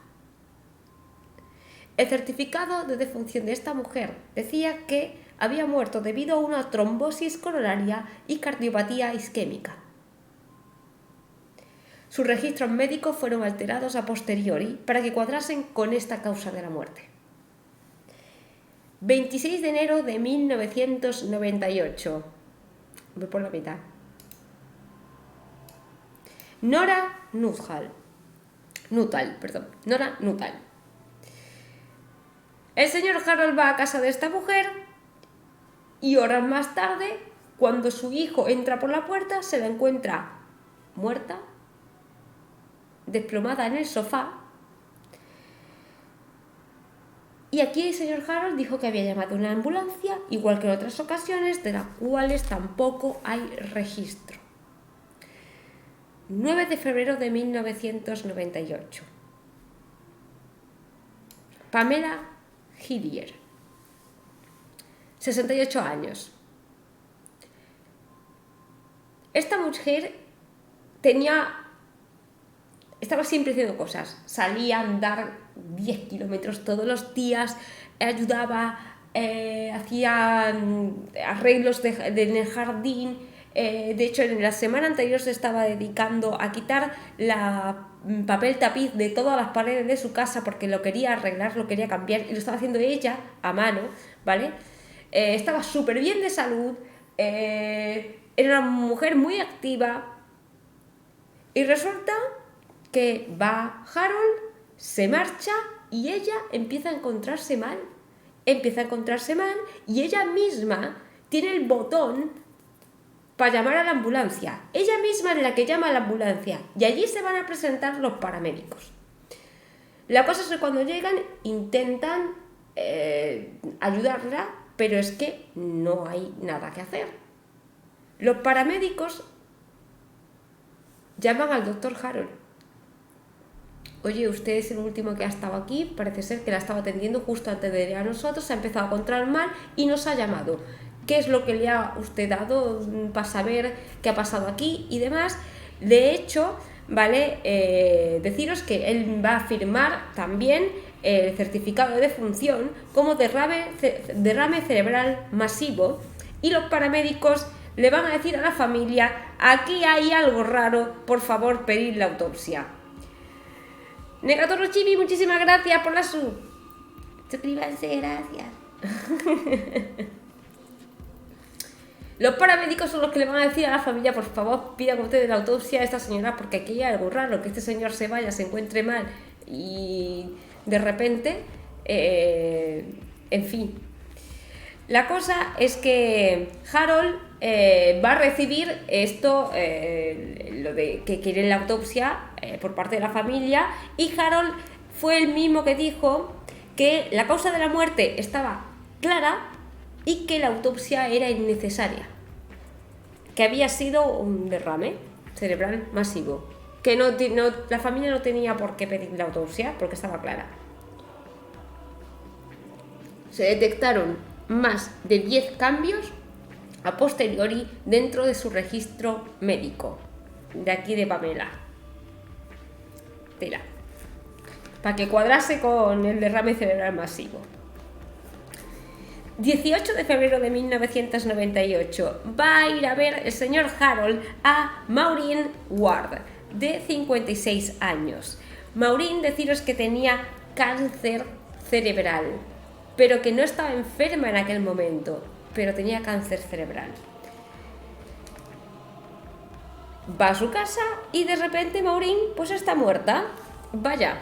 El certificado de defunción de esta mujer decía que había muerto debido a una trombosis coronaria y cardiopatía isquémica. Sus registros médicos fueron alterados a posteriori para que cuadrasen con esta causa de la muerte. 26 de enero de 1998. Voy por la mitad. Nora Nuttall. Nora Nuttall. El señor Harold va a casa de esta mujer y horas más tarde, cuando su hijo entra por la puerta, se la encuentra muerta, desplomada en el sofá. Y aquí el señor Harold dijo que había llamado a una ambulancia, igual que en otras ocasiones, de las cuales tampoco hay registro. 9 de febrero de 1998. Pamela Hillier, 68 años. Esta mujer estaba siempre haciendo cosas. Salía a andar 10 kilómetros todos los días, ayudaba, hacía arreglos en el jardín. De hecho, en la semana anterior se estaba dedicando a quitar la papel tapiz de todas las paredes de su casa porque lo quería arreglar, lo quería cambiar y lo estaba haciendo ella a mano, ¿vale? Estaba súper bien de salud, era una mujer muy activa y resulta que va Harold, se marcha y ella empieza a encontrarse mal. Y ella misma tiene el botón para llamar a la ambulancia. Ella misma es la que llama a la ambulancia y allí se van a presentar los paramédicos. La cosa es que cuando llegan intentan ayudarla, pero es que no hay nada que hacer. Los paramédicos llaman al doctor Harold. Oye, usted es el último que ha estado aquí, parece ser que la estaba atendiendo justo antes de ir a nosotros, se ha empezado a encontrar mal y nos ha llamado. ¿Qué es lo que le ha usted dado para saber qué ha pasado aquí y demás? De hecho, ¿vale? Deciros que él va a firmar también el certificado de defunción como derrame cerebral masivo y los paramédicos le van a decir a la familia aquí hay algo raro, por favor, pedid la autopsia. Negatoro Chibi, muchísimas gracias por la suscríbanse, gracias. Los paramédicos son los que le van a decir a la familia, por favor, pidan ustedes la autopsia a esta señora porque aquí hay algo raro, que este señor se vaya, se encuentre mal y de repente, en fin. La cosa es que Harold va a recibir esto, lo de que quieren la autopsia por parte de la familia, y Harold fue el mismo que dijo que la causa de la muerte estaba clara y que la autopsia era innecesaria, que había sido un derrame cerebral masivo, que la familia no tenía por qué pedir la autopsia porque estaba clara. Se detectaron más de 10 cambios a posteriori dentro de su registro médico, de aquí de Pamela. Tira. Para que cuadrase con el derrame cerebral masivo. 18 de febrero de 1998 va a ir a ver el señor Harold a Maureen Ward, de 56 años. Maureen, deciros que tenía cáncer cerebral, pero que no estaba enferma en aquel momento, pero tenía cáncer cerebral. Va a su casa y de repente Maureen pues está muerta. Vaya.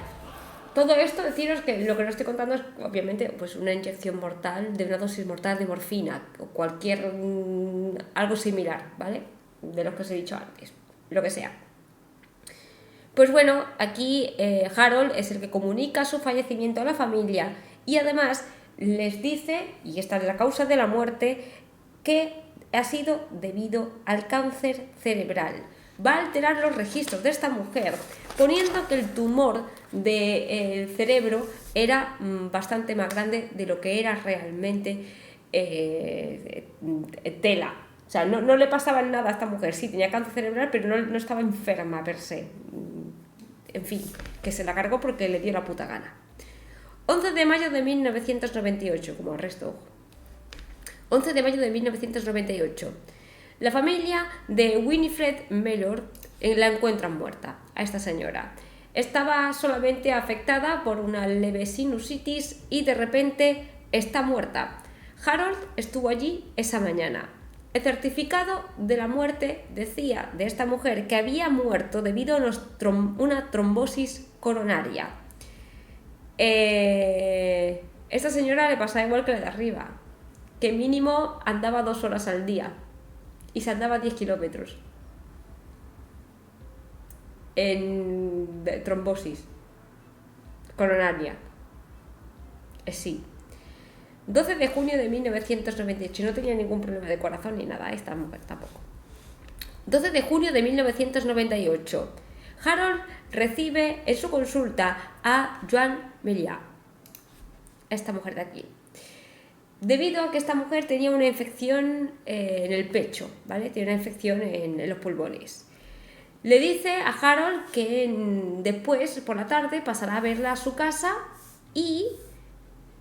Todo esto, deciros que lo que no estoy contando es obviamente pues una inyección mortal, de una dosis mortal de morfina o cualquier algo similar, ¿vale? De los que os he dicho antes, lo que sea. Pues bueno, aquí Harold es el que comunica su fallecimiento a la familia y además les dice, y esta es la causa de la muerte, que ha sido debido al cáncer cerebral. Va a alterar los registros de esta mujer, poniendo que el tumor del cerebro era bastante más grande de lo que era realmente tela. O sea, no le pasaba nada a esta mujer. Sí, tenía cáncer cerebral, pero no estaba enferma per se. En fin, que se la cargó porque le dio la puta gana. 11 de mayo de 1998, como arresto. 11 de mayo de 1998. La familia de Winifred Mellor la encuentran muerta, a esta señora. Estaba solamente afectada por una leve sinusitis y de repente está muerta. Harold estuvo allí esa mañana. El certificado de la muerte decía de esta mujer que había muerto debido a una trombosis coronaria. Esta señora le pasaba igual que la de arriba, que mínimo andaba 2 horas al día y se andaba 10 kilómetros en trombosis coronaria. Sí. 12 de junio de 1998, no tenía ningún problema de corazón ni nada, esta mujer tampoco. 12 de junio de 1998, Harold recibe en su consulta a Joan Melia, esta mujer de aquí, debido a que esta mujer tenía una infección en el pecho, ¿vale? Tiene una infección en los pulmones. Le dice a Harold que después, por la tarde, pasará a verla a su casa y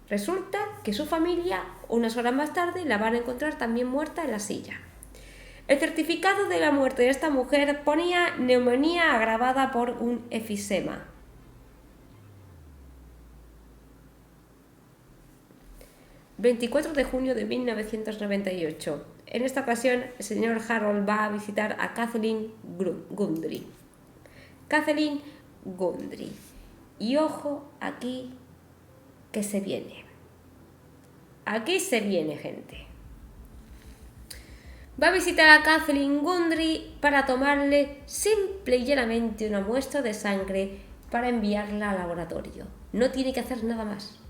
resulta que su familia, unas horas más tarde, la van a encontrar también muerta en la silla. El certificado de la muerte de esta mujer ponía neumonía agravada por un efisema. ...24 de junio de 1998... En esta ocasión, el señor Harold va a visitar a Kathleen Gundry. Kathleen Gundry. Y ojo aquí que se viene. Aquí se viene, gente. Va a visitar a Kathleen Gundry para tomarle simple y llanamente una muestra de sangre para enviarla al laboratorio. No tiene que hacer nada más.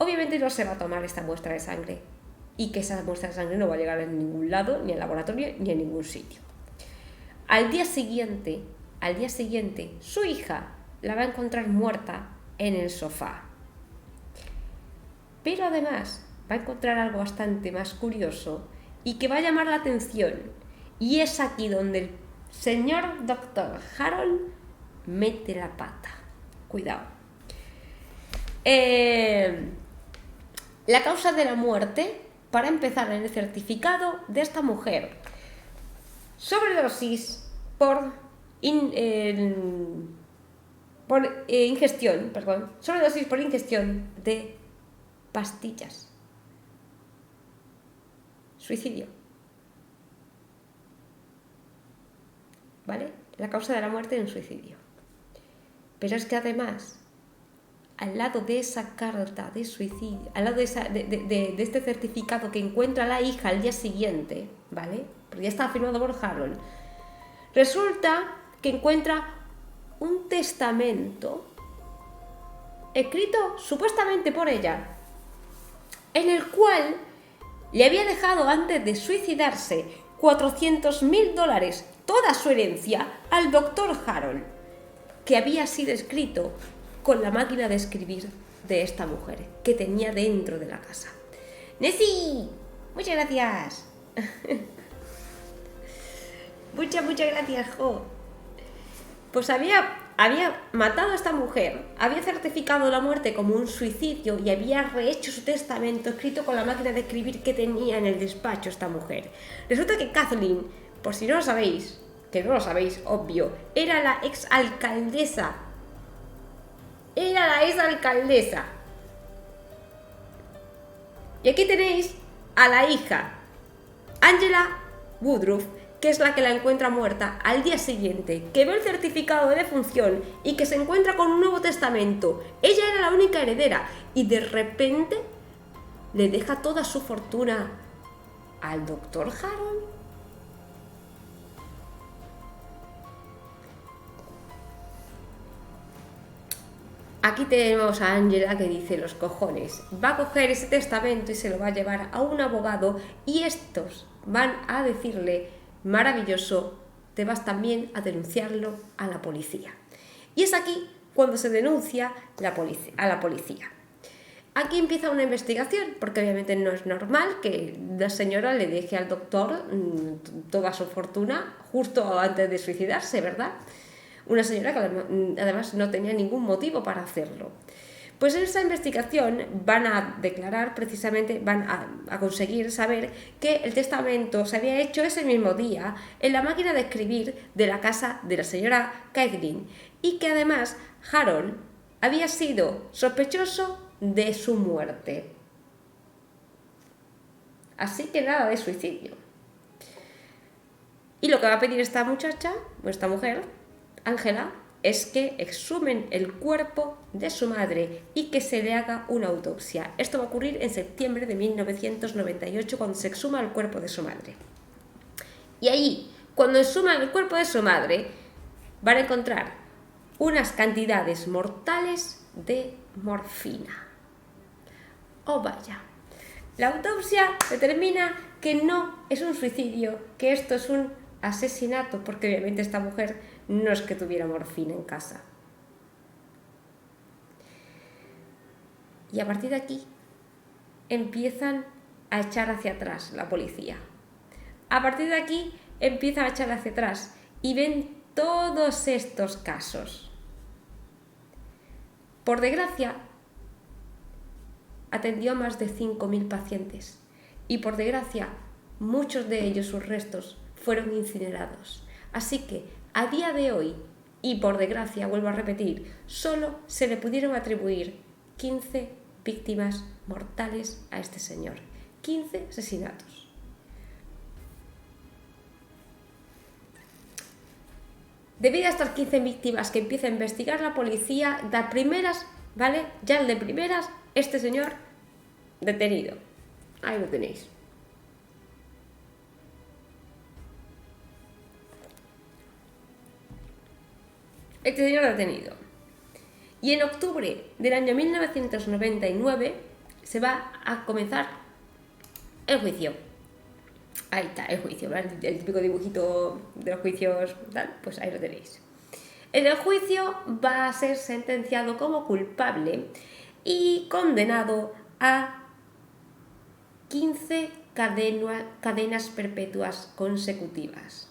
Obviamente no se va a tomar esta muestra de sangre y que esa muestra de sangre no va a llegar a ningún lado, ni al laboratorio, ni a ningún sitio. Al día siguiente, su hija la va a encontrar muerta en el sofá. Pero además va a encontrar algo bastante más curioso y que va a llamar la atención. Y es aquí donde el señor Dr. Harold mete la pata. Cuidado. La causa de la muerte para empezar en el certificado de esta mujer. Sobredosis por ingestión, perdón. Sobredosis por ingestión de pastillas. Suicidio. ¿Vale? La causa de la muerte es un suicidio. Pero es que además, al lado de esa carta de suicidio, al lado de este certificado que encuentra la hija al día siguiente, ¿vale? Porque ya estaba firmado por Harold, resulta que encuentra un testamento escrito supuestamente por ella, en el cual le había dejado antes de suicidarse $400,000, toda su herencia, al doctor Harold, que había sido escrito con la máquina de escribir de esta mujer que tenía dentro de la casa. ¡Nessie! ¡Muchas gracias! Muchas gracias, Jo. Pues había matado a esta mujer, había certificado la muerte como un suicidio y había rehecho su testamento escrito con la máquina de escribir que tenía en el despacho esta mujer. Resulta que Kathleen, por si no lo sabéis, que no lo sabéis, obvio, era la exalcaldesa. Era la exalcaldesa. Y aquí tenéis a la hija, Angela Woodruff, que es la que la encuentra muerta al día siguiente, que ve el certificado de defunción y que se encuentra con un nuevo testamento. Ella era la única heredera y de repente le deja toda su fortuna al doctor Harold. Aquí tenemos a Angela que dice los cojones. Va a coger ese testamento y se lo va a llevar a un abogado y estos van a decirle: maravilloso, te vas también a denunciarlo a la policía. Y es aquí cuando se denuncia a la policía. Aquí empieza una investigación, porque obviamente no es normal que la señora le deje al doctor toda su fortuna justo antes de suicidarse, ¿verdad? Una señora que además no tenía ningún motivo para hacerlo. Pues en esa investigación van a declarar precisamente, van a conseguir saber que el testamento se había hecho ese mismo día en la máquina de escribir de la casa de la señora Kathleen y que además Harold había sido sospechoso de su muerte. Así que nada de suicidio. Y lo que va a pedir esta muchacha, o esta mujer, Angela, es que exhumen el cuerpo de su madre y que se le haga una autopsia. Esto va a ocurrir en septiembre de 1998, cuando se exhuma el cuerpo de su madre. Y ahí, cuando exhuman el cuerpo de su madre, van a encontrar unas cantidades mortales de morfina. Oh, vaya. La autopsia determina que no es un suicidio, que esto es un asesinato, porque obviamente esta mujer no es que tuviera morfina en casa. Y a partir de aquí empiezan a echar hacia atrás la policía. A partir de aquí empiezan a echar hacia atrás y ven todos estos casos. Por desgracia, atendió a más de 5.000 pacientes y por desgracia muchos de ellos, sus restos, fueron incinerados. Así que a día de hoy, y por desgracia, vuelvo a repetir, solo se le pudieron atribuir 15 víctimas mortales a este señor. 15 asesinatos. Debido a estas 15 víctimas que empieza a investigar la policía, las primeras, ¿vale? Ya el de primeras, este señor detenido. Ahí lo tenéis. Este señor detenido. Y en octubre del año 1999 se va a comenzar el juicio. Ahí está, el juicio, ¿verdad? El típico dibujito de los juicios, tal, pues ahí lo tenéis. En el juicio va a ser sentenciado como culpable y condenado a 15 cadenas perpetuas consecutivas.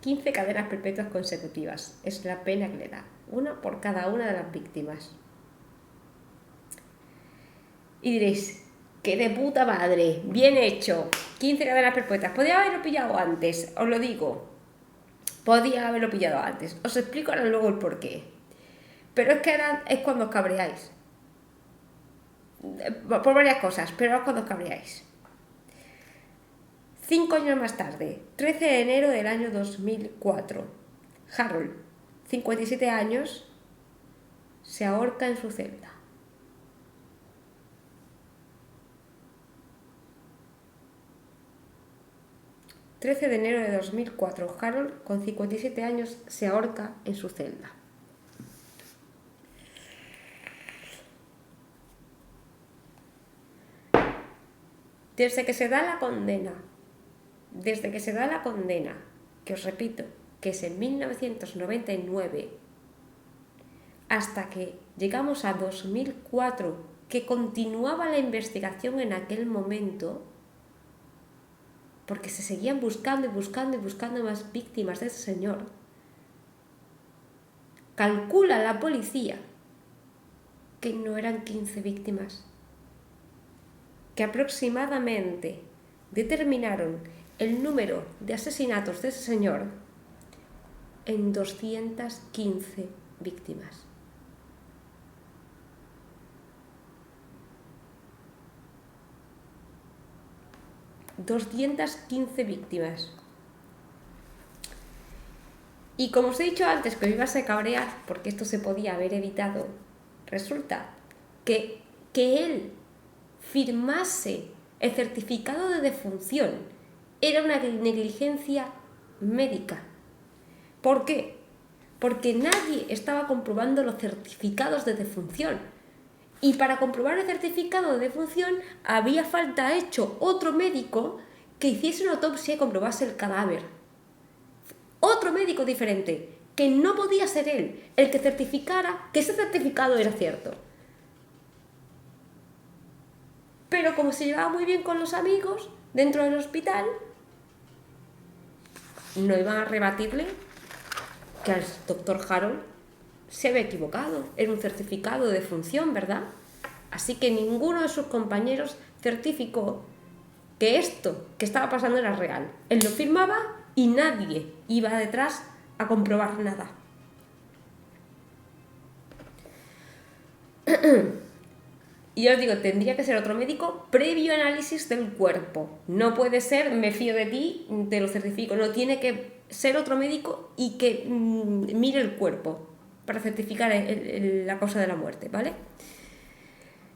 15 cadenas perpetuas consecutivas. Es la pena que le da. Una por cada una de las víctimas. Y diréis, que de puta madre, bien hecho, 15 cadenas perpetuas. Podía haberlo pillado antes, os lo digo. Podía haberlo pillado antes. Os explico ahora luego el porqué. Pero es que ahora es cuando os cabreáis. Por varias cosas, pero ahora es cuando os cabreáis. 5 años más tarde, 13 de enero del año 2004, Harold, 57 años, se ahorca en su celda. ...13 de enero de 2004, Harold, con 57 años, se ahorca en su celda. Desde que se da la condena, que os repito, que es en 1999, hasta que llegamos a 2004, que continuaba la investigación en aquel momento, porque se seguían buscando más víctimas de ese señor. Calcula la policía que no eran 15 víctimas, que aproximadamente determinaron el número de asesinatos de ese señor en 215 víctimas. ...215 víctimas. Y como os he dicho antes que os ibas a cabrear porque esto se podía haber evitado, resulta que él firmase el certificado de defunción era una negligencia médica. ¿Por qué? Porque nadie estaba comprobando los certificados de defunción. Y para comprobar el certificado de defunción había falta hecho otro médico que hiciese una autopsia y comprobase el cadáver. Otro médico diferente, que no podía ser él, el que certificara que ese certificado era cierto. Pero como se llevaba muy bien con los amigos dentro del hospital, no iban a rebatirle que al doctor Harold se había equivocado. Era un certificado de defunción, ¿verdad? Así que ninguno de sus compañeros certificó que esto que estaba pasando era real. Él lo firmaba y nadie iba detrás a comprobar nada. Y os digo, tendría que ser otro médico previo análisis del cuerpo. No puede ser, me fío de ti, te lo certifico. No, tiene que ser otro médico y que mire el cuerpo para certificar la causa de la muerte, ¿vale?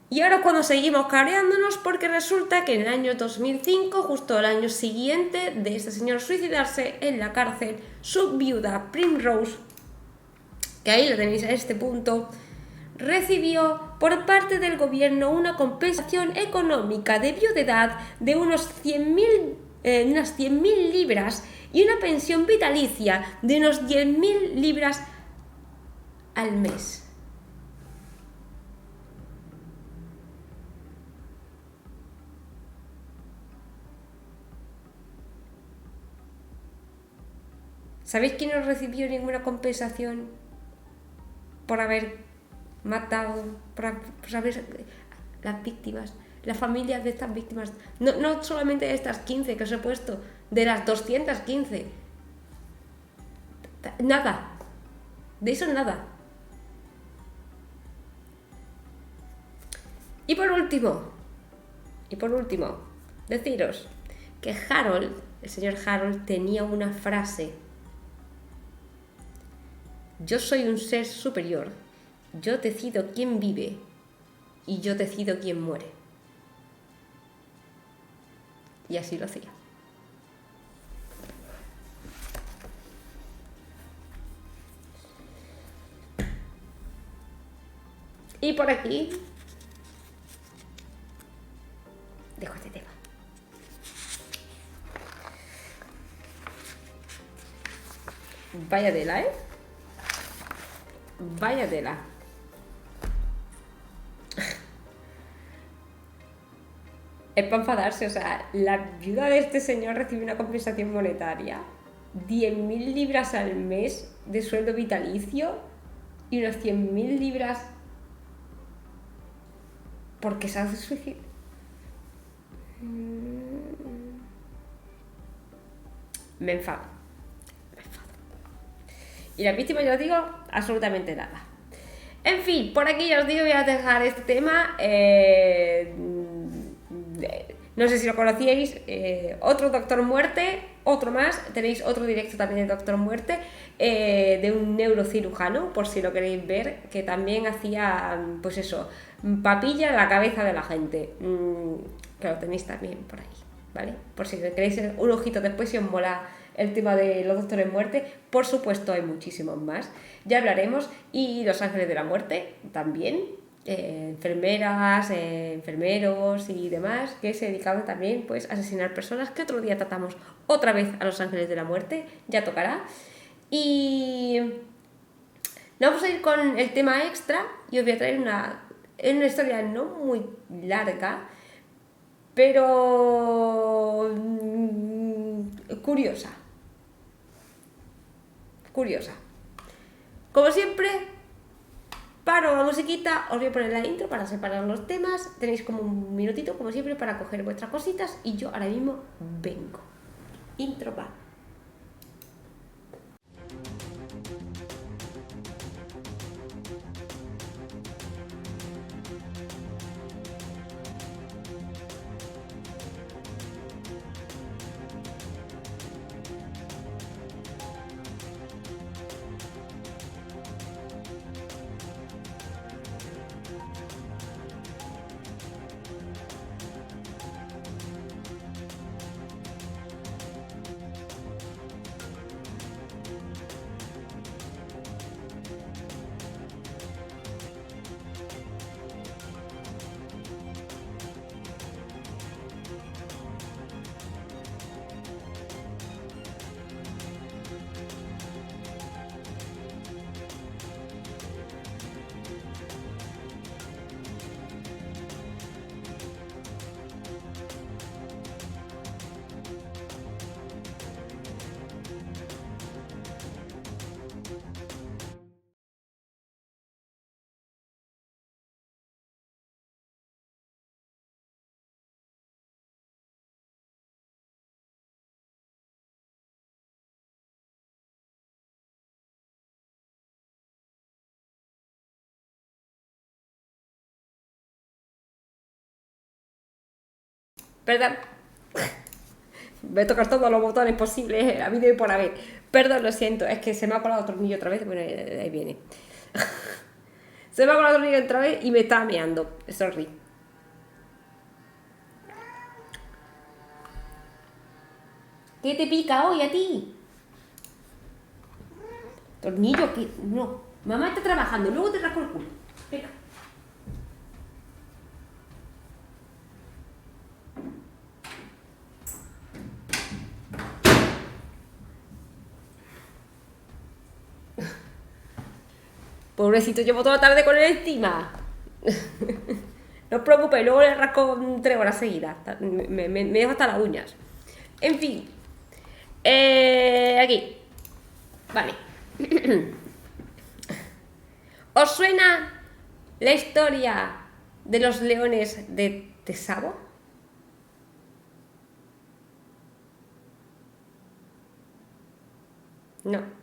Y ahora cuando seguimos cabreándonos porque resulta que en el año 2005, justo el año siguiente de este señor suicidarse en la cárcel, su viuda Primrose, que ahí la tenéis a este punto, recibió por parte del gobierno una compensación económica de viudedad de unas 100.000 libras y una pensión vitalicia de unos 10.000 libras al mes. ¿Sabéis quién no recibió ninguna compensación por haber matado, por haber las víctimas, las familias de estas víctimas? No solamente de estas 15 que os he puesto, de las 215. Nada. De eso nada. Y por último, deciros que Harold, el señor Harold, tenía una frase: yo soy un ser superior, yo decido quién vive y yo decido quién muere. Y así lo hacía. Y por aquí dejo este tema. Vaya tela, ¿eh? Vaya tela. Es para enfadarse, o sea, la viuda de este señor recibe una compensación monetaria, 10.000 libras al mes de sueldo vitalicio y unas 100.000 libras porque se hace suicidio. Me enfado. Y las víctimas, yo os digo, absolutamente nada. En fin, por aquí ya os digo, voy a dejar este tema. No sé si lo conocíais. Otro Doctor Muerte, otro más. Tenéis otro directo también de Doctor Muerte, de un neurocirujano, por si lo queréis ver, que también hacía, pues eso, papilla en la cabeza de la gente. Que lo tenéis también por ahí, ¿vale? Por si le queréis un ojito después, si os mola el tema de los Doctores Muerte. Por supuesto hay muchísimos más, ya hablaremos. Y los Ángeles de la Muerte también, enfermeras, enfermeros y demás que se dedicaban también pues a asesinar personas, que otro día tratamos otra vez a los Ángeles de la Muerte, ya tocará. Y vamos a ir con el tema extra y os voy a traer una historia no muy larga, pero curiosa. Como siempre, paro la musiquita, os voy a poner la intro para separar los temas. Tenéis como un minutito, como siempre, para coger vuestras cositas y yo ahora mismo vengo. Intro va. Perdón. Voy a tocar todos los botones posibles, a mí y por haber. Perdón, lo siento, es que se me ha colado el tornillo otra vez. Bueno, ahí viene. Se me ha colado el tornillo otra vez y me estaba meando. Sorry. ¿Qué te pica hoy a ti? Tornillo, que no. Mamá está trabajando, luego te rasco el culo. Venga. Pobrecito, llevo toda la tarde con él encima. No os preocupéis, luego le rasco 3 horas seguidas. Me dejo hasta las uñas. En fin. Aquí. Vale. ¿Os suena la historia de los leones de Tsavo? No.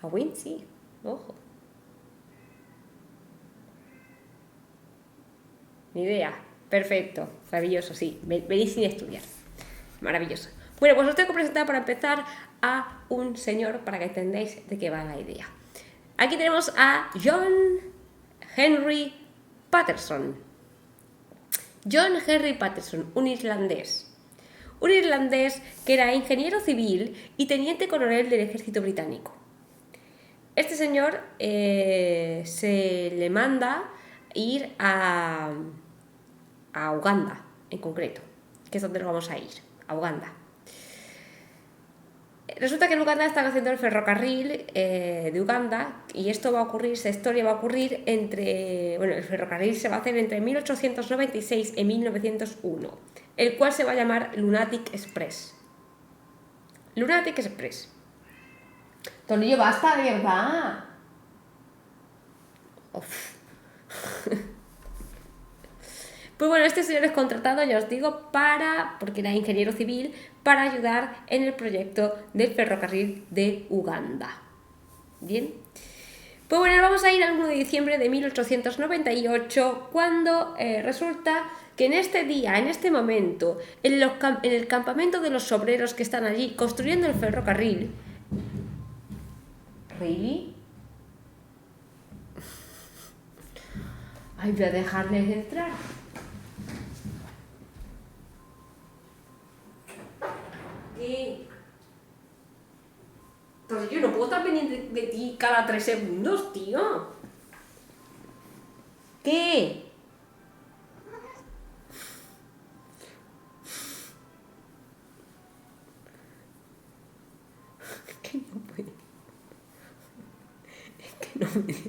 A Win sí. Ojo. Ni idea. Perfecto. Maravilloso, sí. Venís sin estudiar. Maravilloso. Bueno, pues os tengo que presentar para empezar a un señor para que entendáis de qué va la idea. Aquí tenemos a John Henry Patterson. John Henry Patterson, un irlandés. Un irlandés que era ingeniero civil y teniente coronel del ejército británico. Este señor se le manda ir a Uganda, en concreto, que es donde nos vamos a ir, a Uganda. Resulta que en Uganda están haciendo el ferrocarril de Uganda y esto va a ocurrir, esta historia va a ocurrir entre... Bueno, el ferrocarril se va a hacer entre 1896 y 1901, el cual se va a llamar Lunatic Express. Lunatic Express. Tornillo, basta, de verdad. Pues bueno, este señor es contratado, ya os digo, porque era ingeniero civil, para ayudar en el proyecto del ferrocarril de Uganda. Bien. Pues bueno, vamos a ir al 1 de diciembre de 1898, cuando resulta que en este día, en este momento, en el campamento de los obreros que están allí construyendo el ferrocarril... ¿Really? Ay, voy a dejarles entrar. ¿Qué? Entonces yo no puedo estar pendiente de ti cada 3 segundos, tío. ¿Qué? Es que no puedo. Es que no me deja.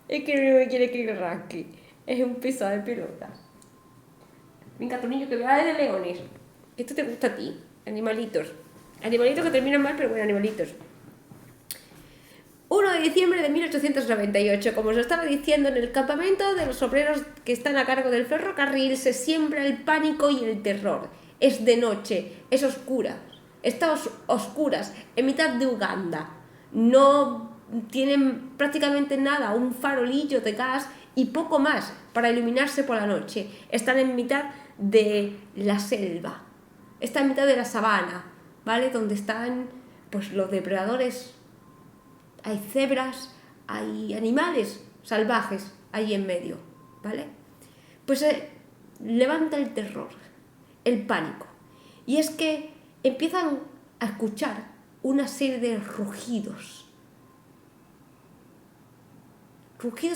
Es que no me quiere que rasque. Es un pesado de pelotas. Venga, tu niño, que vea de leones. Esto te gusta a ti. Animalitos. Animalitos que terminan mal, pero bueno, animalitos. 1 de diciembre de 1898, como os estaba diciendo, en el campamento de los obreros que están a cargo del ferrocarril se siembra el pánico y el terror. Es de noche, es oscura, está oscuras, en mitad de Uganda. No tienen prácticamente nada, un farolillo de gas y poco más para iluminarse por la noche. Están en mitad de la selva, está en mitad de la sabana, ¿vale? Donde están pues los depredadores. Hay cebras, hay animales salvajes ahí en medio, ¿vale? Pues levanta el terror, el pánico. Y es que empiezan a escuchar una serie de rugidos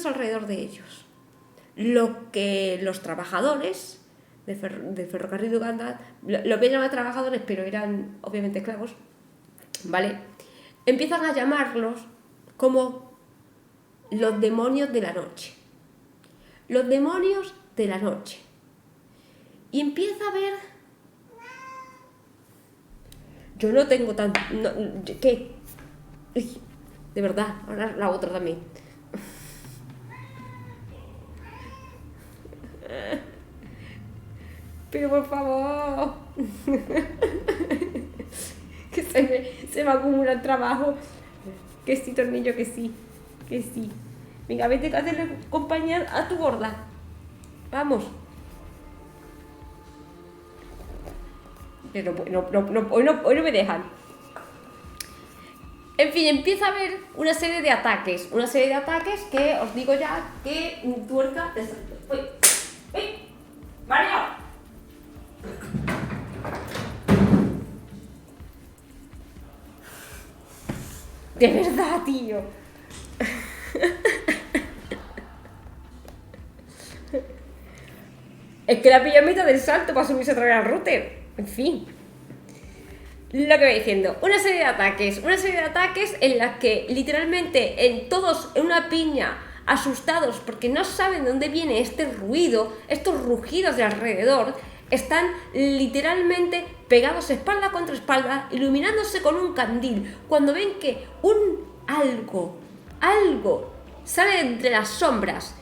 alrededor de ellos. Lo que los trabajadores del ferrocarril de Uganda, lo que llaman trabajadores, pero eran obviamente esclavos, ¿vale? Empiezan a llamarlos como los demonios de la noche. Los demonios de la noche. Y empieza a ver... Yo no tengo tan... ¿Qué? Uy, de verdad, ahora la otra también. Pero por favor... que se me acumula el trabajo. Que sí, tornillo, que sí. Que sí. Venga, vete a hacerle compañía a tu gorda. Vamos. Pero hoy no me dejan. En fin, empieza a haber una serie de ataques. Una serie de ataques que os digo ya que tuerca de salto. ¡Uy! ¡Mario! De verdad, tío. Es que la pilla a mitad del salto para subirse otra vez al router. En fin. Lo que voy diciendo. Una serie de ataques en las que literalmente todos en una piña, asustados porque no saben de dónde viene este ruido, estos rugidos de alrededor, están literalmente pegados espalda contra espalda, iluminándose con un candil, cuando ven que algo sale entre las sombras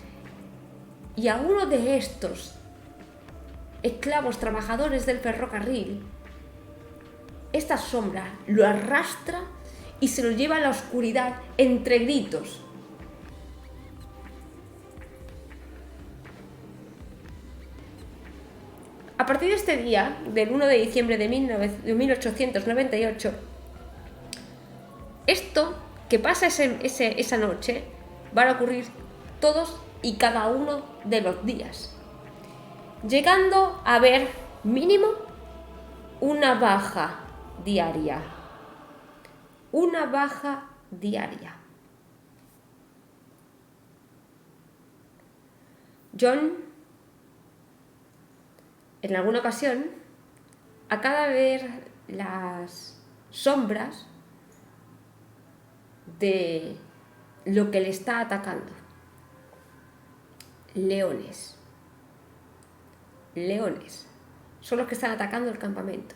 y a uno de estos esclavos trabajadores del ferrocarril, esta sombra lo arrastra y se lo lleva a la oscuridad entre gritos. A partir de este día, del 1 de diciembre de 1898, esto que pasa esa noche van a ocurrir todos y cada uno de los días, llegando a haber mínimo una baja diaria. Una baja diaria. John, en alguna ocasión, acaba de ver las sombras de lo que le está atacando. Leones. Leones. Son los que están atacando el campamento.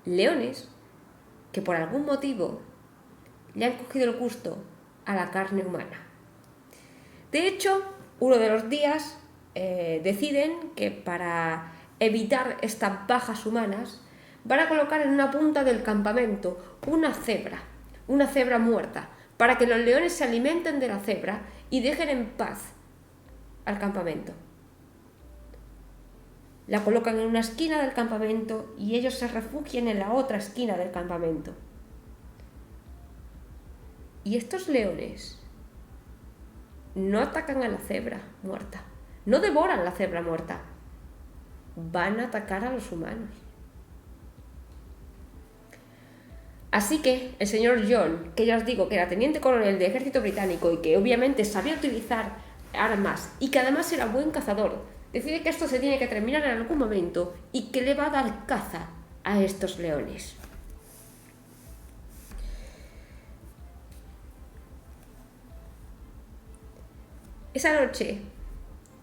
Leones que por algún motivo le han cogido el gusto a la carne humana. De hecho, uno de los días deciden que para evitar estas bajas humanas van a colocar en una punta del campamento una cebra muerta, para que los leones se alimenten de la cebra y dejen en paz al campamento. La colocan en una esquina del campamento y ellos se refugian en la otra esquina del campamento. Y estos leones no atacan a la cebra muerta, no devoran la cebra muerta, van a atacar a los humanos. Así que el señor John, que ya os digo que era teniente coronel del ejército británico y que obviamente sabía utilizar armas y que además era buen cazador, decide que esto se tiene que terminar en algún momento y que le va a dar caza a estos leones. Esa noche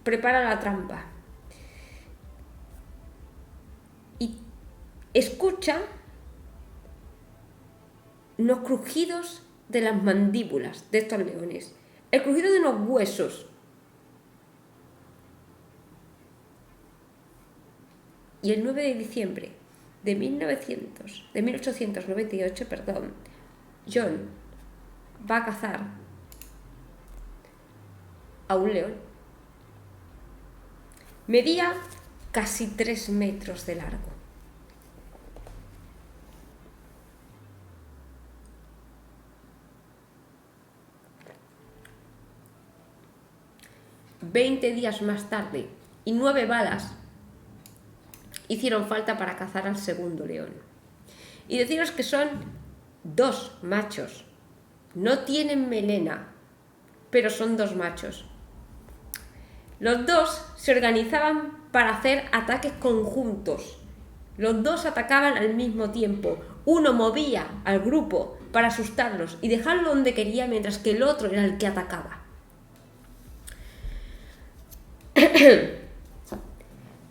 prepara la trampa y escucha los crujidos de las mandíbulas de estos leones, el crujido de unos huesos. Y el 9 de diciembre de 1898, John va a cazar a un león. Medía casi 3 metros de largo. $20 días más tarde y 9 balas hicieron falta para cazar al segundo león. Y deciros que son 2 machos. No tienen melena, pero son 2 machos. Los 2 se organizaban para hacer ataques conjuntos. Los 2 atacaban al mismo tiempo. Uno movía al grupo para asustarlos y dejarlo donde quería, mientras que el otro era el que atacaba.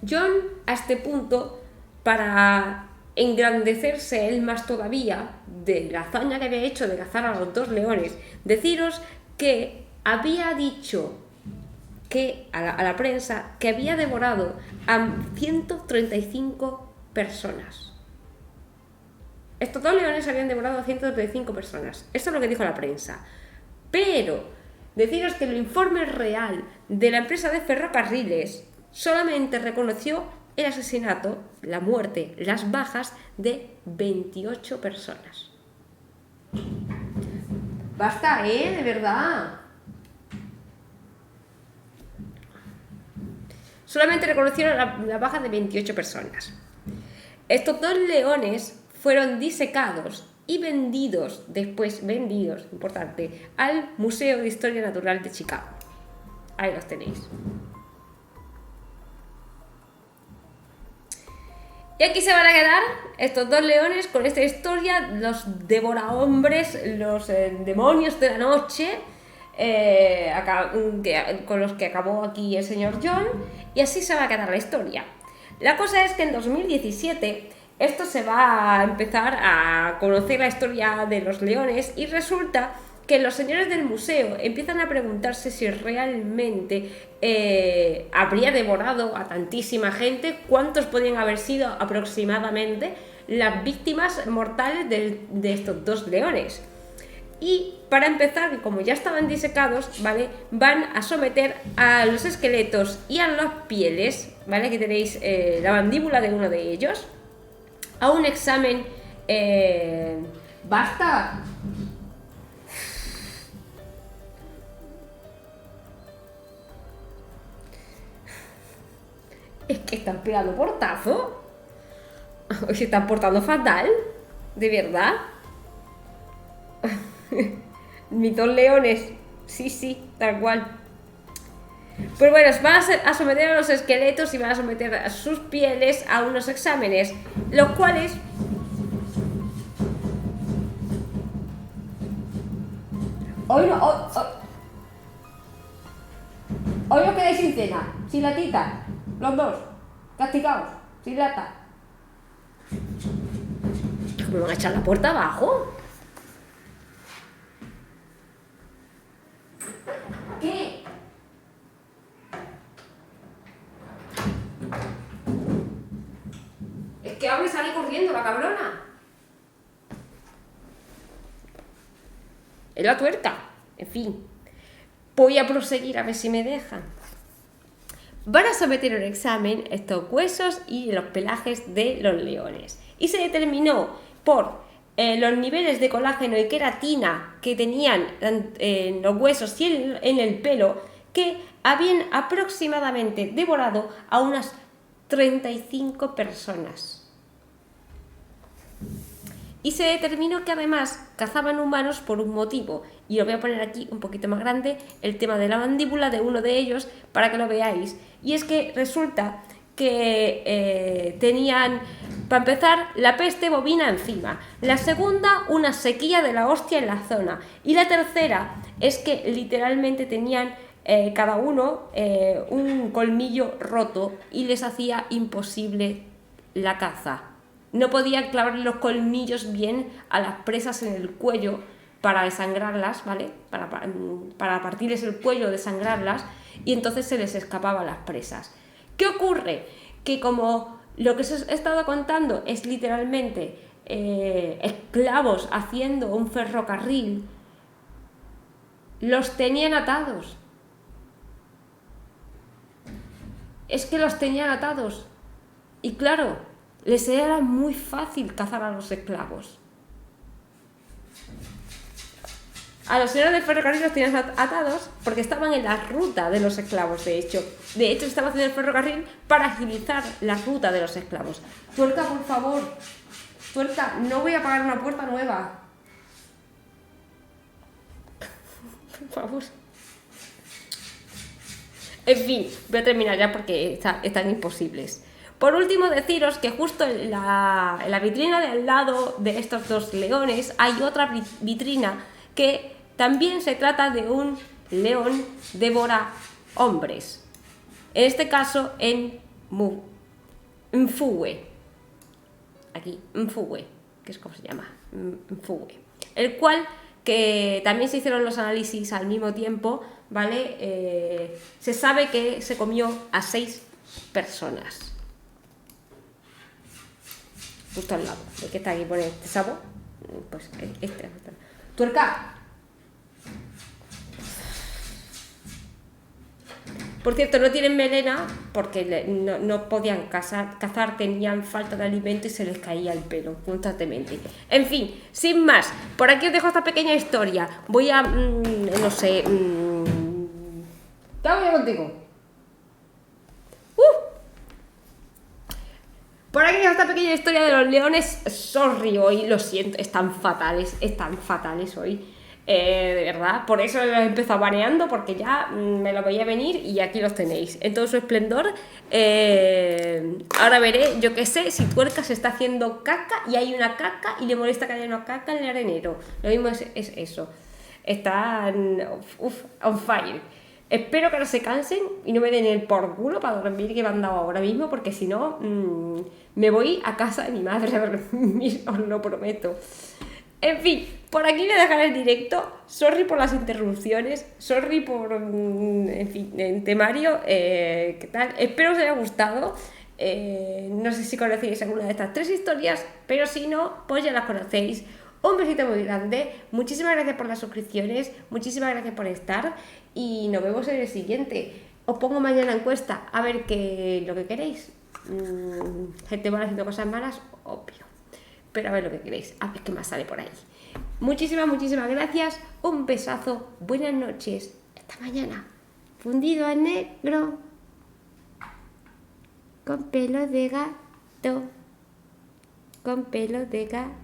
John, a este punto, para engrandecerse él más todavía de la hazaña que había hecho de cazar a los 2 leones, deciros que había dicho que a la prensa que había devorado a 135 personas. Estos 2 leones habían devorado a 135 personas. Esto es lo que dijo la prensa. Pero deciros que el informe real de la empresa de ferrocarriles solamente reconoció el asesinato, la muerte, las bajas de 28 personas. Basta, de verdad. Solamente reconocieron la baja de 28 personas. Estos 2 leones fueron disecados y vendidos, importante, al Museo de Historia Natural de Chicago. Ahí los tenéis. Y aquí se van a quedar estos 2 leones con esta historia, los devorahombres, los demonios de la noche, con los que acabó aquí el señor John, y así se va a quedar la historia. La cosa es que en 2017 esto se va a empezar a conocer la historia de los leones y resulta que los señores del museo empiezan a preguntarse si realmente habría devorado a tantísima gente, cuántos podían haber sido aproximadamente las víctimas mortales de estos 2 leones. Y para empezar, como ya estaban disecados, ¿vale?, van a someter a los esqueletos y a las pieles, ¿vale?, aquí tenéis la mandíbula de uno de ellos, a un examen. ¡Basta! Es que están pegando portazo. Se están portando fatal. De verdad. Mis 2 leones. Sí, tal cual. Pues bueno, van a someter a los esqueletos y van a someter a sus pieles a unos exámenes, los cuales hoy os quedáis sin cena, sin latita, los 2, castigados, sin lata. ¿Me van a echar la puerta abajo? ¿Qué? abre y sale corriendo la cabrona. Es la tuerca. En fin. Voy a proseguir a ver si me dejan. Van a someter un examen estos huesos y los pelajes de los leones. Y se determinó por los niveles de colágeno y queratina que tenían en los huesos y en el pelo, que habían aproximadamente devorado a unas 35 personas. Y se determinó que además cazaban humanos por un motivo. Y os voy a poner aquí un poquito más grande el tema de la mandíbula de uno de ellos para que lo veáis. Y es que resulta que tenían, para empezar, la peste bovina encima. La segunda, una sequía de la hostia en la zona. Y la tercera es que literalmente tenían cada uno un colmillo roto y les hacía imposible la caza. No podían clavar los colmillos bien a las presas en el cuello para desangrarlas, ¿vale? Para partirles el cuello, desangrarlas, y entonces se les escapaban las presas. ¿Qué ocurre? Que como lo que os he estado contando es literalmente esclavos haciendo un ferrocarril, los tenían atados. Es que los tenían atados. Y claro, les era muy fácil cazar a los esclavos. A los señores del ferrocarril los tenían atados porque estaban en la ruta de los esclavos, de hecho. De hecho, estaba haciendo el ferrocarril para agilizar la ruta de los esclavos. Tuerca, por favor. Tuerca, no voy a pagar una puerta nueva. Por favor. En fin, voy a terminar ya porque están imposibles. Por último, deciros que justo en la vitrina de al lado de estos dos leones hay otra vitrina que también se trata de un león devora hombres. En este caso en Mfuwe. Aquí, Mfuwe, que es como se llama, Mfuwe. El cual, que también se hicieron los análisis al mismo tiempo, ¿vale? Se sabe que se comió a 6 personas. Justo al lado, el que está aquí pone este sabo, pues este. ¡Tuerca! Por cierto, no tienen melena porque no podían cazar, tenían falta de alimento y se les caía el pelo constantemente. En fin, sin más, por aquí os dejo esta pequeña historia. Voy a, no sé, ¿qué hago yo contigo? Por aquí esta pequeña historia de los leones. Sorry, hoy lo siento, están fatales hoy. De verdad, por eso los he empezado baneando, porque ya me lo veía venir y aquí los tenéis en todo su esplendor. Ahora veré, yo qué sé, si Tuerca se está haciendo caca y hay una caca y le molesta que haya una caca en el arenero. Lo mismo es eso. Están on fire. Espero que no se cansen y no me den el por culo para dormir que me han dado ahora mismo, porque si no, me voy a casa de mi madre a dormir, os lo prometo. En fin, por aquí voy a dejar el directo. Sorry por las interrupciones, sorry por, en fin, en temario, ¿qué tal? Espero os haya gustado. No sé si conocéis alguna de estas 3 historias, pero si no, pues ya las conocéis. Un besito muy grande, muchísimas gracias por las suscripciones, muchísimas gracias por estar y nos vemos en el siguiente. Os pongo mañana encuesta a ver lo que queréis. Gente mala haciendo cosas malas, obvio, pero a ver lo que queréis, a ver qué más sale por ahí. Muchísimas gracias, un besazo, buenas noches, hasta mañana. Fundido a negro, con pelo de gato, con pelo de gato.